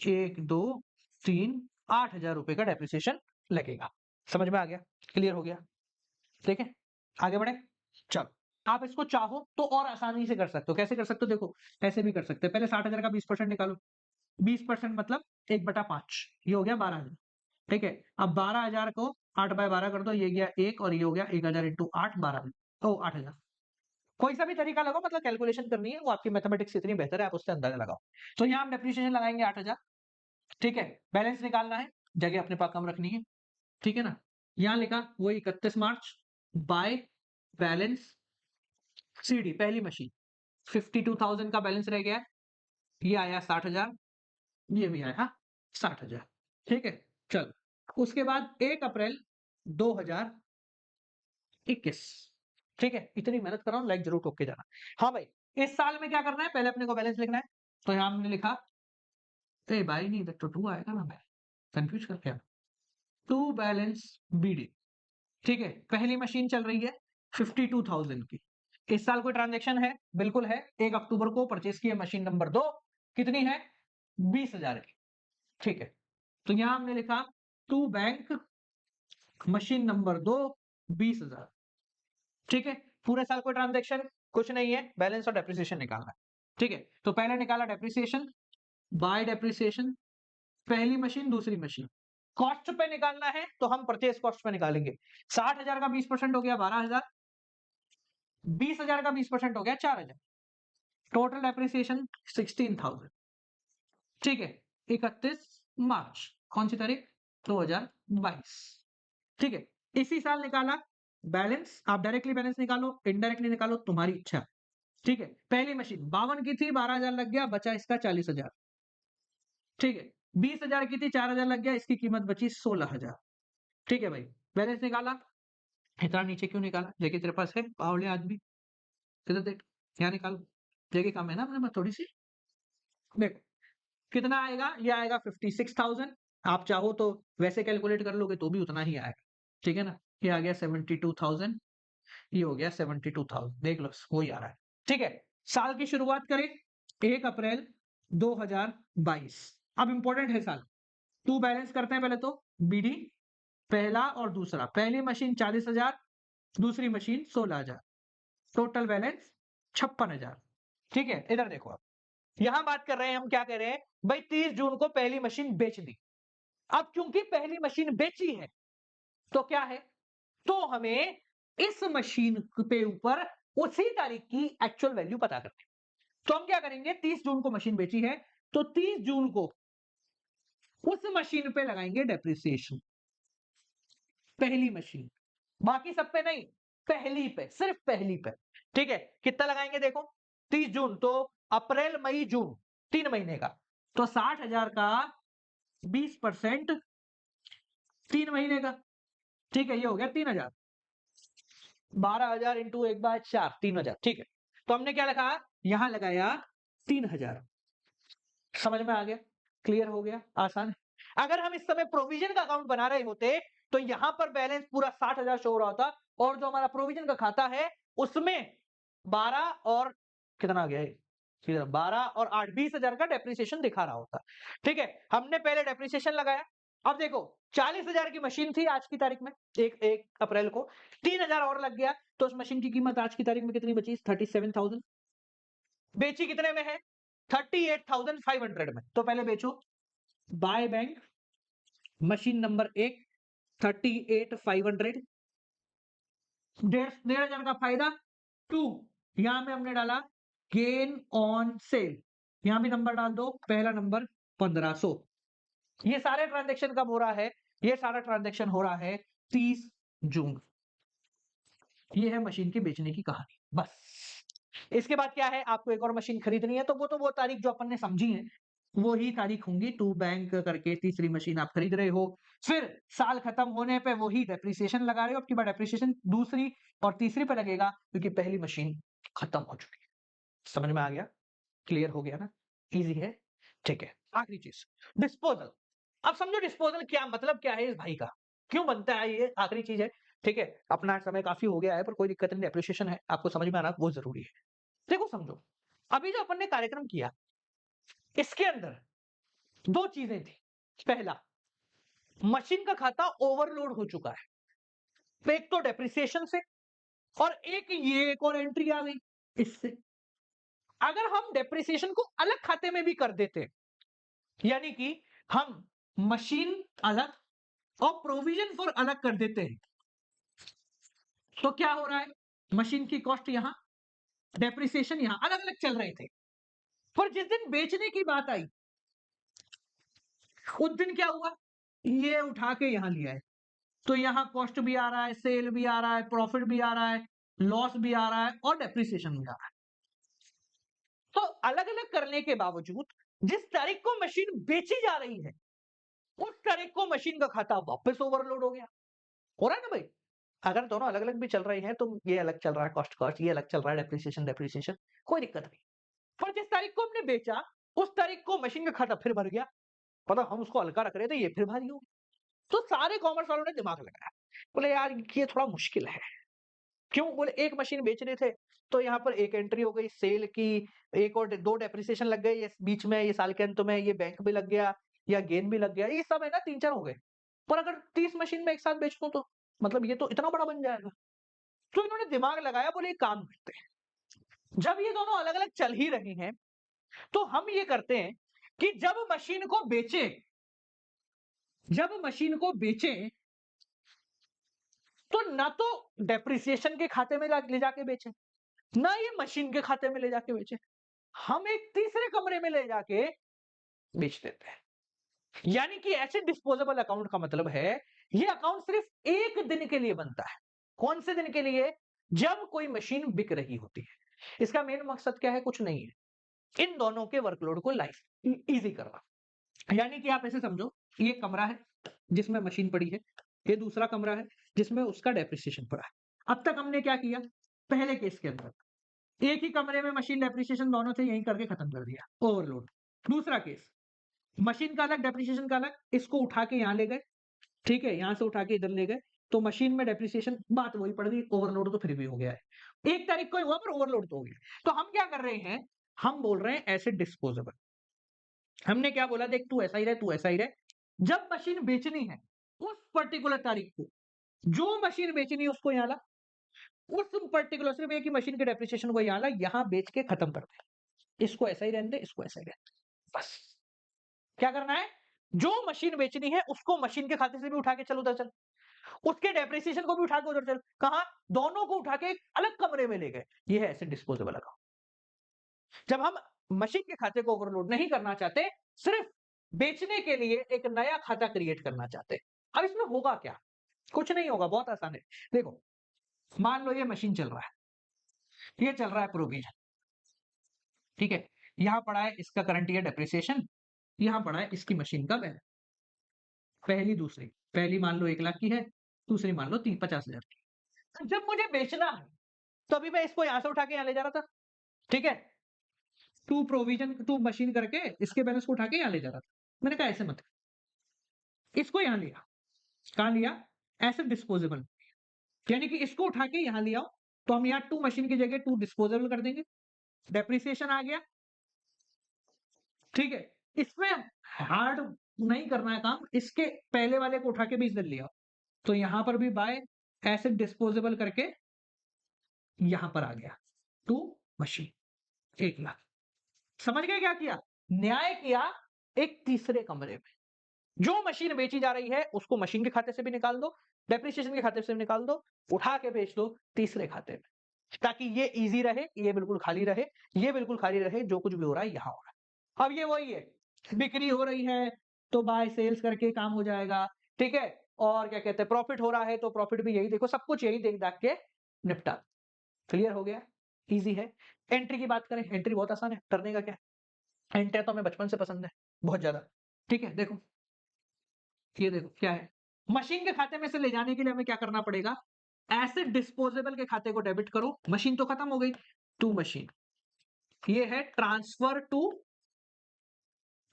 1 2 3, 8,000 रुपए का डेप्रिसिएशन लगेगा। समझ में आ गया? क्लियर हो गया? ठीक है, आगे बढ़े। चलो, आप इसको चाहो तो और आसानी से कर सकते हो। कैसे कर सकते हो? देखो, ऐसे भी कर सकते हैं, पहले 60,000 का 20% निकालो, 20% मतलब 1/5, ये हो गया 12,000, ठीक है? अब 12,000 को 8/12 कर दो, ये गया 1 और ये हो गया 1,000 इंटू 8, 12,000, ओ 8,000। कोई सा भी तरीका लगाओ, मतलब कैलकुलेशन करनी है, वो आपकी मैथमेटिक्स इतनी बेहतर है, आप उससे अंदाजा लगाओ। तो यहाँ हम डेप्रिसिएशन लगाएंगे 8,000, ठीक है? बैलेंस निकालना है, जगह अपने पास कम रखनी है, ठीक है ना? यहाँ लिखा वो 31 मार्च बाय बैलेंस सीडी पहली मशीन, 52,000 का बैलेंस रह गया है, ये आया 60,000, ये भी आया 60,000, ठीक है? चलो, उसके बाद 1 अप्रैल 2021, ठीक है? इतनी मेहनत कर रहा हूं, लाइक जरूर ठोक के जाना। हाँ भाई, इस साल में क्या करना है, पहले अपने को बैलेंस लिखना है, तो यहां हमने लिखा ए भाई नहीं इधर तो 2 आएगा ना, मैं कंफ्यूज कर गया। टू बैलेंस बीडी, ठीक है। पहली मशीन चल रही है 52,000 की, इस साल कोई ट्रांजेक्शन है? बिल्कुल है, 1 अक्टूबर को परचेस की है मशीन नंबर 2, कितनी है? 20,000 की, ठीक है। तो यहां हमने लिखा टू बैंक मशीन नंबर 2 20,000, ठीक है। पूरे साल कोई ट्रांजेक्शन कुछ नहीं है, बैलेंस और डेप्रिसिएशन निकालना है, ठीक है। तो पहले निकाला डेप्रिसिएशन बाय डेप्रिसिएशन, पहली मशीन दूसरी मशीन। कॉस्ट पे निकालना है तो हम परचेस कॉस्ट पे निकालेंगे। 60,000 का 20% हो गया 12,000, 20,000 का 20% हो गया 4,000, टोटल डेप्रिसिएशन 16,000, ठीक है। 31 मार्च, कौन सी तारीख? 2022, ठीक है। इसी साल निकाला बैलेंस, आप डायरेक्टली बैलेंस निकालो, इनडायरेक्टली निकालो, तुम्हारी इच्छा, ठीक है। पहली मशीन 52 की थी, 12,000 लग गया, बचा इसका 40,000, ठीक है। 20,000 की थी, 4,000 लग गया, इसकी कीमत बची 16,000, ठीक है भाई। बैलेंस निकाला, इतना नीचे क्यों निकाला? जगह तेरे पास है, बावले आदमी, इधर देख, यहाँ निकाल, जगह कम है ना अपने पास थोड़ी सी। देखो कितना आएगा, ये आएगा 56,000, आप चाहो तो वैसे कैलकुलेट कर लोगे तो भी उतना ही आएगा, ठीक है ना। ये आ गया 72,000, ये हो गया 72,000, देख लो वही आ रहा है, ठीक है। साल की शुरुआत करें 1 अप्रैल 2022। अब इंपॉर्टेंट है साल, टू बैलेंस करते हैं पहले तो, बीडी पहला और दूसरा, पहली मशीन 40,000, दूसरी मशीन 16,000, टोटल बैलेंस 56,000, ठीक है। इधर देखो आप, यहां बात कर रहे हैं हम, क्या कह रहे हैं भाई, 30 जून को पहली मशीन बेच दी। अब क्योंकि पहली मशीन बेची है तो क्या है, तो हमें इस मशीन पे ऊपर उसी तारीख की एक्चुअल वैल्यू पता करनी है। तो हम क्या करेंगे, 30 जून को मशीन बेची है तो 30 जून को उस मशीन पे लगाएंगे डेप्रिसिएशन, पहली मशीन, बाकी सब पे नहीं, पहली पे, सिर्फ पहली पे, ठीक है। कितना लगाएंगे देखो, 30 जून तो अप्रैल मई जून 3 महीने का, तो 60,000 का 20% 3 महीने का, ठीक है। ये हो गया 3,000, 12,000 इंटू 1/4, 3,000, ठीक है। तो हमने क्या लिखा, यहां लगाया 3,000, समझ में आ गया, क्लियर हो गया, आसान है। अगर हम इस समय प्रोविजन का अकाउंट बना रहे होते तो यहां पर बैलेंस पूरा 60,000 शो हो रहा होता, और जो हमारा प्रोविजन का खाता है उसमें 12 और कितना आ गया ये, 12 और 8 20,000 का डेप्रिसिएशन दिखा रहा होता, ठीक है। हमने पहले डेप्रिसिएशन लगाया, अब देखो 40,000 की मशीन थी आज की तारीख में, 1 अप्रैल को, 3,000 और लग गया, तो उस मशीन की कीमत आज की तारीख में कितनी बची? 37,000। बेची कितने में है? 38,500 में, तो पहले बेचो, बाय बैंक मशीन नंबर 1 38,500, 1,500 का फायदा 2, यहां में हमने डाला गेन ऑन सेल, यहां भी नंबर डाल दो, पहला नंबर 1,500। ये सारे ट्रांजेक्शन कब हो रहा है? ये सारा ट्रांजेक्शन हो रहा है 30 जून। ये है मशीन के बेचने की कहानी, बस। इसके बाद क्या है, आपको एक और मशीन खरीदनी है तो वो तारीख जो अपन ने समझी है वो ही तारीख होंगी, टू बैंक करके तीसरी मशीन आप खरीद रहे हो, फिर साल खत्म होने पे वही डेप्रिसिएशन लगा रहे हो, आपकी बार डेप्रिसिएशन दूसरी और तीसरी पे लगेगा क्योंकि पहली मशीन खत्म हो चुकी है। समझ में आ गया, क्लियर हो गया ना, इजी है, ठीक है। आखिरी चीज, डिस्पोजल। अब समझो डिस्पोजल क्या मतलब, क्या है इस भाई का, क्यों बनता है, ये आखिरी चीज है, ठीक है। अपना समय काफी हो गया है पर कोई दिक्कत नहीं, एप्रिसिएशन है, आपको समझ में आना बहुत जरूरी है। देखो समझो, अभी जो अपन ने कार्यक्रम किया इसके अंदर दो चीजें थी, पहला, मशीन का खाता ओवरलोड हो चुका है, एक तो डेप्रिसिएशन से, और एक और एंट्री आ गई इससे। अगर हम डेप्रिसिएशन को अलग खाते में भी कर देते, यानी कि हम मशीन अलग और प्रोविजन फॉर अलग कर देते हैं, तो क्या हो रहा है, मशीन की कॉस्ट यहां, डेप्रिसिएशन यहां, अलग अलग चल रहे थे। पर जिस दिन बेचने की बात आई उस दिन क्या हुआ, ये उठा के यहां लिया है, तो यहां कॉस्ट भी आ रहा है, सेल भी आ रहा है, प्रॉफिट भी आ रहा है, लॉस भी आ रहा है और डेप्रिसिएशन भी आ रहा है। तो अलग अलग करने के बावजूद जिस तारीख को मशीन बेची जा रही है उस तारीख को मशीन का खाता वापस ओवरलोड हो रहा है ना भाई। अगर दोनों अलग अलग भी चल रही हैं तो ये अलग चल रहा है कॉस्ट कॉस्ट, ये अलग चल रहा है डेप्रिसिएशन डेप्रिसिएशन, कोई दिक्कत नहीं। पर जिस तारीख को हमने बेचा उस तारीख को मशीन का खाता फिर भर गया, मतलब हम उसको हल्का रख रहे थे, ये फिर भारी हो गया। तो सारे कॉमर्स वालों ने दिमाग लगाया, बोले यार ये थोड़ा मुश्किल है। क्यों? बोले एक मशीन बेच रहे थे, तो यहाँ पर एक एंट्री हो गई सेल की, एक और 2 डेप्रिसिएशन लग गई, ये बीच में, ये साल के अंत में, ये बैंक भी लग गया, या गेन भी लग गया, ये सब है ना 3-4 हो गए। पर अगर 30 मशीन में एक साथ बेच दूँ तो, मतलब ये तो इतना बड़ा बन जाएगा। तो इन्होंने दिमाग लगाया, बोले एक काम करते हैं, जब ये दोनों अलग-अलग चल ही रहे हैं, तो हम ये करते हैं कि जब मशीन को बेचें, तो ना तो डेप्रिसिएशन के खाते में ले जाके बेचें, ना ये मशीन के खाते में ले जाके बेचें। हम एक तीसरे कमरे में ले जाके बेच देते हैं। यानी कि एसेट डिस्पोजेबल अकाउंट का मतलब है, ये अकाउंट सिर्फ 1 दिन के लिए बनता है। कौन से दिन के लिए? जब कोई मशीन बिक रही होती है। इसका मेन मकसद क्या है? कुछ नहीं है। इन दोनों के वर्कलोड को ईज़ी करना। यानी कि आप ऐसे समझो, ये कमरा है जिसमें मशीन पड़ी है, ये दूसरा कमरा है जिसमें उसका डेप्रिसिएशन पड़ा है। अब तक हमने क्या किया? पहले केस के अंदर एक ही कमरे में मशीन डेप्रिसिएशन दोनों थे, यहीं करके खत्म कर दिया, ओवरलोड। दूसरा केस, मशीन का अलग, डेप्रिसिएशन का अलग, इसको उठा के यहाँ ले गए, ठीक है? यहाँ से उठा के इधर ले गए, तो मशीन में डेप्रिसिएशन, बात वही पड़ गई, ओवरलोड तो फिर भी हो गया है। 1 तारीख को ही हुआ पर ओवरलोड तो हो गया। तो हम क्या कर रहे हैं? हम बोल रहे हैं एसेट डिस्पोजेबल। हमने क्या बोला? देख तू ऐसा ही रहे, तू ऐसा ही रहे। जब मशीन बेचनी है, उस पर्टिकुलर तारीख को, जो मशीन बेचनी है उसको यहाँ ला, उस पर्टिकुलर सिर्फ एक ही मशीन के डेप्रिसिएशन को यहाँ ला, यहाँ बेच के खत्म कर दे। इसको ऐसा ही रहने दे, इसको ऐसा ही रहने दे। बस। क्या करना है? जो मशीन बेचनी है उसको मशीन के खाते से भी उठा के चल उधर चल, उसके डेप्रिसिएशन को भी उठा के उधर चल। कहां? दोनों को उठा के एक अलग कमरे में ले गए। ये है एसेट डिस्पोजेबल अकाउंट। जब हम मशीन के खाते को ओवरलोड नहीं करना चाहते, सिर्फ बेचने के लिए एक नया खाता क्रिएट करना चाहते। अब इसमें होगा क्या? कुछ नहीं होगा, बहुत आसान है। देखो, मान लो ये मशीन चल रहा है, ये चल रहा है प्रोविजन, ठीक है? यहां पड़ा है इसका करंट ईयर डेप्रिसिएशन, यहां पड़ा है इसकी मशीन का बैलेंस। पहली दूसरी, पहली मान लो 1 लाख की है, दूसरी मान लो 50,000 की। जब मुझे बेचना है, तो अभी मैं इसको यहां से उठा के यहां ले जा रहा था, ठीक है? टू मशीन करके इसके बैलेंस को उठा के यहां ले जा रहा था। मैंने कहा ऐसे मत, इसको यहां लिया। कहां लिया? Asset disposable. यानी कि इसको उठा के यहां ले आओ, तो हम यहाँ टू मशीन की जगह टू डिस्पोजेबल कर देंगे। डेप्रिसिएशन आ गया, ठीक है? इसमें हार्ड नहीं करना है काम, इसके पहले वाले को उठा के भी इधर ले आओ, तो यहां पर भी बाय एसेट डिस्पोजेबल करके यहां पर आ गया टू मशीन 1 लाख। समझ गए क्या किया? न्याय किया एक तीसरे कमरे में। जो मशीन बेची जा रही है उसको मशीन के खाते से भी निकाल दो, डेप्रिसिएशन के खाते से भी निकाल दो, उठा के बेच दो तीसरे खाते में, ताकि ये इजी रहे, ये बिल्कुल खाली रहे, ये बिल्कुल खाली रहे, जो कुछ भी हो रहा है यहां हो रहा है। अब ये वही है, बिक्री हो रही है तो बाय सेल्स करके काम हो जाएगा, ठीक है? और क्या कहते हैं, प्रॉफिट हो रहा है तो प्रॉफिट भी यही देखो, सब कुछ यही देख दाख के निपटा। क्लियर हो गया? इजी है। एंट्री की बात करें, एंट्री बहुत आसान है, करने का क्या है? एंट्री तो हमें बचपन से पसंद है, बहुत ज्यादा, ठीक है? देखो, ये देखो क्या है, मशीन के खाते में से ले जाने के लिए हमें क्या करना पड़ेगा? एसेट डिस्पोजेबल के खाते को डेबिट करो, मशीन तो खत्म हो गई, टू मशीन। ये है ट्रांसफर टू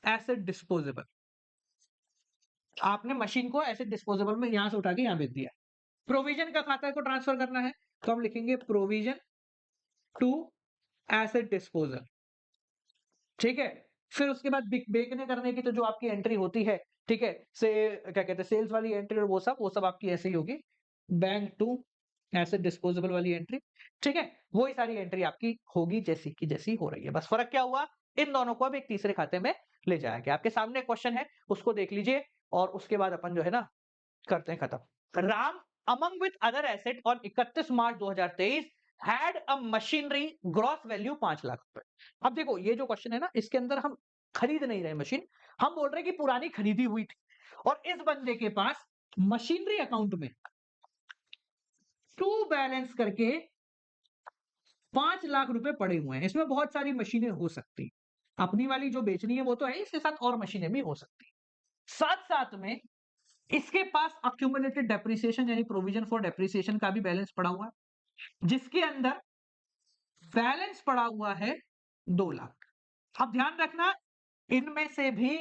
एसेट डिस्पोजेबल। आपने मशीन को एसेट डिस्पोजेबल में यहां से उठा के यहां भेज दिया। प्रोविजन का खाता को ट्रांसफर करना है, तो हम लिखेंगे प्रोविजन टू एसेट डिस्पोजल, ठीक है? फिर उसके बाद बेचने करने की तो जो आपकी एंट्री होती है, ठीक है? से क्या कहते हैं, सेल्स वाली एंट्री और वो सब आपकी ऐसे ही होगी, बैंक टू एसेट डिस्पोजेबल वाली एंट्री, ठीक है? वही सारी एंट्री आपकी होगी जैसी की जैसी हो रही है। बस फर्क क्या हुआ? इन दोनों को अब एक तीसरे खाते में ले जाया गया। आपके सामने क्वेश्चन है, उसको देख लीजिए और उसके बाद अपन जो है ना करते हैं खत्म। Ram among with other asset on 31 March 2023 had a machinery gross value 5 lakh रुपए। अब देखो, ये जो क्वेश्चन है ना, इसके अंदर हम खरीद नहीं रहे मशीन, हम बोल रहे हैं कि पुरानी खरीदी हुई थी और इस बंदे के पास मशीनरी अकाउंट में टू बैलेंस करके 5 लाख रुपए पड़े हुए हैं। इसमें बहुत सारी मशीनें हो सकती, अपनी वाली जो बेचनी है वो तो है, इसके साथ और मशीनें भी हो सकती। साथ साथ में इसके पास अक्यूमुलेटेड डेप्रिसिएशन यानी प्रोविजन फॉर डेप्रिसिएशन का भी बैलेंस पड़ा हुआ है, जिसके अंदर बैलेंस पड़ा हुआ है 2 लाख। अब ध्यान रखना, इनमें से भी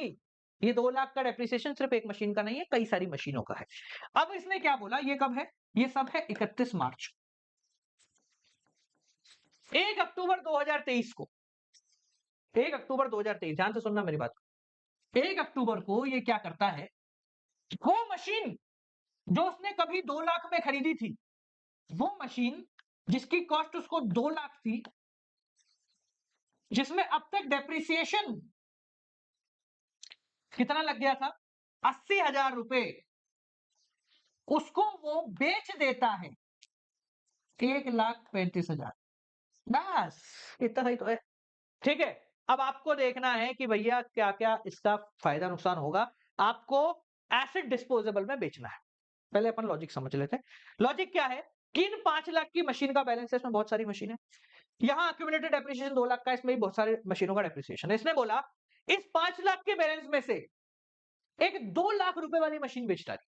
ये 2 लाख का डेप्रिसिएशन सिर्फ एक मशीन का नहीं है, कई सारी मशीनों का है। अब इसने क्या बोला, ये कब है? ये सब है 31 मार्च। 1 अक्टूबर 2023 को, 1 अक्टूबर 2023, ध्यान से सुनना मेरी बात। 1 अक्टूबर को ये क्या करता है, वो मशीन जो उसने कभी 2 लाख में खरीदी थी, वो मशीन जिसकी कॉस्ट उसको 2 लाख थी, जिसमें अब तक डेप्रिसिएशन कितना लग गया था, 80,000 रुपए, उसको वो बेच देता है 1,35,000। बस इतना ही तो है। ठीक है, अब आपको देखना है कि भैया क्या क्या इसका फायदा नुकसान होगा। आपको एसिड डिस्पोजेबल में बेचना है। पहले अपन लॉजिक समझ लेते हैं। लॉजिक क्या है कि इन 5 लाख की मशीन का बैलेंस है, इसमें बहुत सारी मशीन है। यहाँ एक्यूमुलेटेड डेप्रिसिएशन 2 लाख का, इसमें भी बहुत सारे मशीनों का डेप्रिसिएशन है। इसने बोला इस 5 लाख के बैलेंस में से एक 2 लाख रुपए वाली मशीन बेच डाली।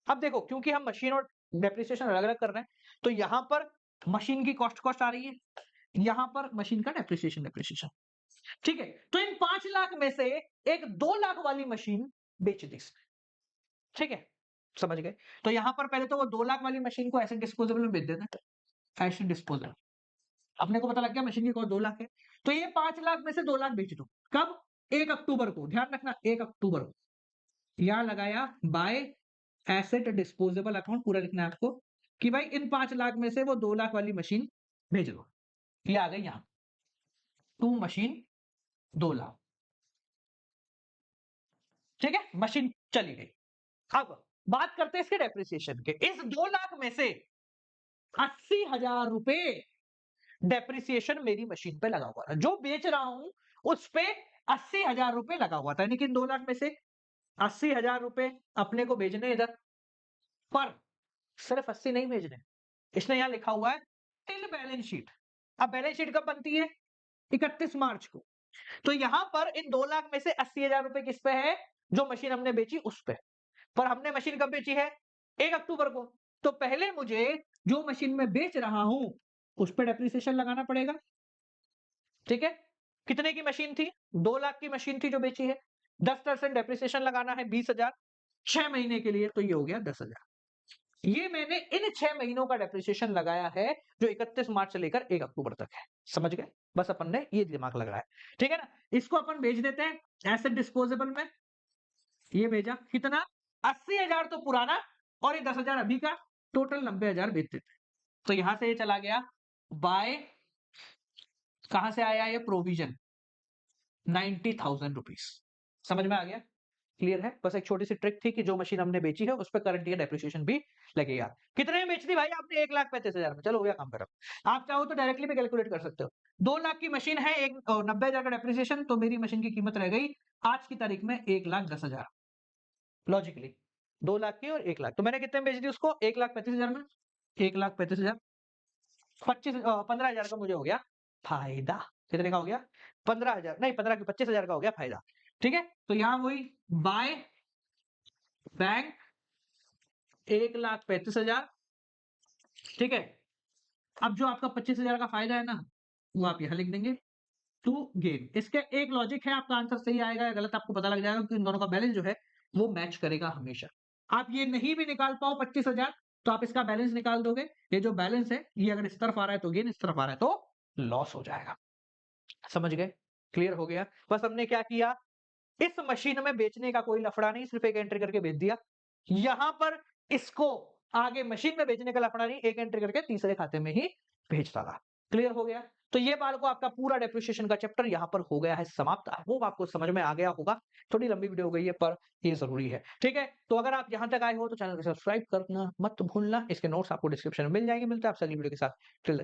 अब देखो, क्योंकि हम मशीन और डेप्रिसिएशन अलग अलग कर रहे हैं, तो यहां पर मशीन की कॉस्ट आ रही है, यहां पर मशीन का डेप्रिसिएशन। ठीक है, तो इन 5 लाख में से एक 2 लाख वाली मशीन बेच दी इसने। ठीक है, समझ गए? तो यहां पर पहले तो वो 2 लाख वाली मशीन को एसिड डिस्पोजेबल में बेच देना है। एसिड डिस्पोजल, अपने को पता लग गया मशीन की कॉस्ट 2 लाख है, तो ये 5 लाख में से 2 लाख बेच दो। कब? 1 अक्टूबर को, ध्यान रखना 1 अक्टूबर को। यहां लगाया बाय एसेट डिस्पोजेबल अकाउंट, पूरा लिखना है आपको कि भाई इन 5 लाख में से वो 2 लाख वाली मशीन भेज दो। ये आ गई यहां, टू मशीन 2 लाख। ठीक है, मशीन चली गई। अब बात करते हैं इसके डेप्रिसिएशन के। इस 2 लाख में से 80,000 रुपए डेप्रिसिएशन मेरी मशीन पे लगा हुआ था, जो बेच रहा हूं उस पे 80,000 रुपए लगा हुआ था, यानी कि 2 लाख में से 80,000 रुपए अपने को भेजने इधर, पर सिर्फ 80 नहीं भेजने। इसने यहां लिखा हुआ है टिल बैलेंस शीट। अब बैलेंस शीट कब बनती है? 31 मार्च को। तो यहां पर इन 2 लाख में से 80,000 रुपए किस पे है? जो मशीन हमने बेची उस पे। पर हमने मशीन कब बेची है? 1 अक्टूबर को। तो पहले मुझे जो मशीन में बेच रहा हूं उस पर डेप्रिसिएशन लगाना पड़ेगा। ठीक है, कितने की मशीन थी? 2 लाख की मशीन थी जो बेची है। 10% डेप्रिसिएशन लगाना है, 20,000 6 महीने के लिए, तो ये हो गया 10,000। ये मैंने इन 6 महीनों का डेप्रिसिएशन लगाया है, जो 31 मार्च से लेकर 1 अक्टूबर तक है। समझ गए? बस अपन ने ये दिमाग लगाया है। ठीक है ना? इसको अपन भेज देते हैं एसेट डिस्पोजेबल में। ये भेजा कितना? 80,000 तो पुराना और ये 10,000 अभी का, टोटल 90,000 भेज देते हैं। तो यहां से ये चला गया बाय, कहां से आया ये प्रोविजन, 90,000 रुपीज। समझ में आ गया? क्लियर है? बस एक छोटी सी ट्रिक थी कि जो मशीन हमने बेची है उस पर करंट ईयर डेप्रिसिएशन भी लगेगा। कितने में बेच दी भाई आपने? 1,35,000 में। चलो हो गया काम खत्म। आप चाहो तो डायरेक्टली भी कैलकुलेट कर सकते हो। 2 लाख की मशीन है, 90,000 का डेप्रिसिएशन, तो मेरी मशीन की कीमत रह गई आज की तारीख में 1,10,000। लॉजिकली 2 लाख की और 1 लाख, तो मैंने कितने में बेच दी उसको? 1,35,000 में। 1,35,000, 15,000 का मुझे हो गया फायदा। कितने का हो गया? 15,000 नहीं, 15 की 25,000 का हो गया फायदा। ठीक है, तो यहां वही बाय बैंक 1,35,000। ठीक है, अब जो आपका 25,000 का फायदा है ना, वो आप यहां लिख देंगे टू गेन। इसके एक लॉजिक है, आपका आंसर सही आएगा या गलत आपको पता लग जाएगा, कि इन दोनों का बैलेंस जो है वो मैच करेगा हमेशा। आप ये नहीं भी निकाल पाओ 25,000, तो आप इसका बैलेंस निकाल दोगे। ये जो बैलेंस है, ये अगर इस तरफ आ रहा है तो गेन, इस तरफ आ रहा है तो लॉस हो जाएगा। समझ गए? क्लियर हो गया? बस हमने क्या किया, इस मशीन में बेचने का कोई लफड़ा नहीं, सिर्फ एक एंट्री करके बेच दिया। यहां पर इसको आगे मशीन में बेचने का लफड़ा नहीं, एक एंट्री करके तीसरे खाते में ही भेज डाला। क्लियर हो गया? तो ये बाल को आपका पूरा डेप्रिसिएशन का चैप्टर यहां पर हो गया है समाप्त। वो आपको समझ में आ गया होगा। थोड़ी लंबी वीडियो हो गई है, पर ये जरूरी है। ठीक है, तो अगर आप यहां तक आए हो तो चैनल को सब्सक्राइब करना मत भूलना। इसके नोट्स आपको डिस्क्रिप्शन में मिल जाएंगे। मिलते हैं आपसे अगली वीडियो के साथ। टिल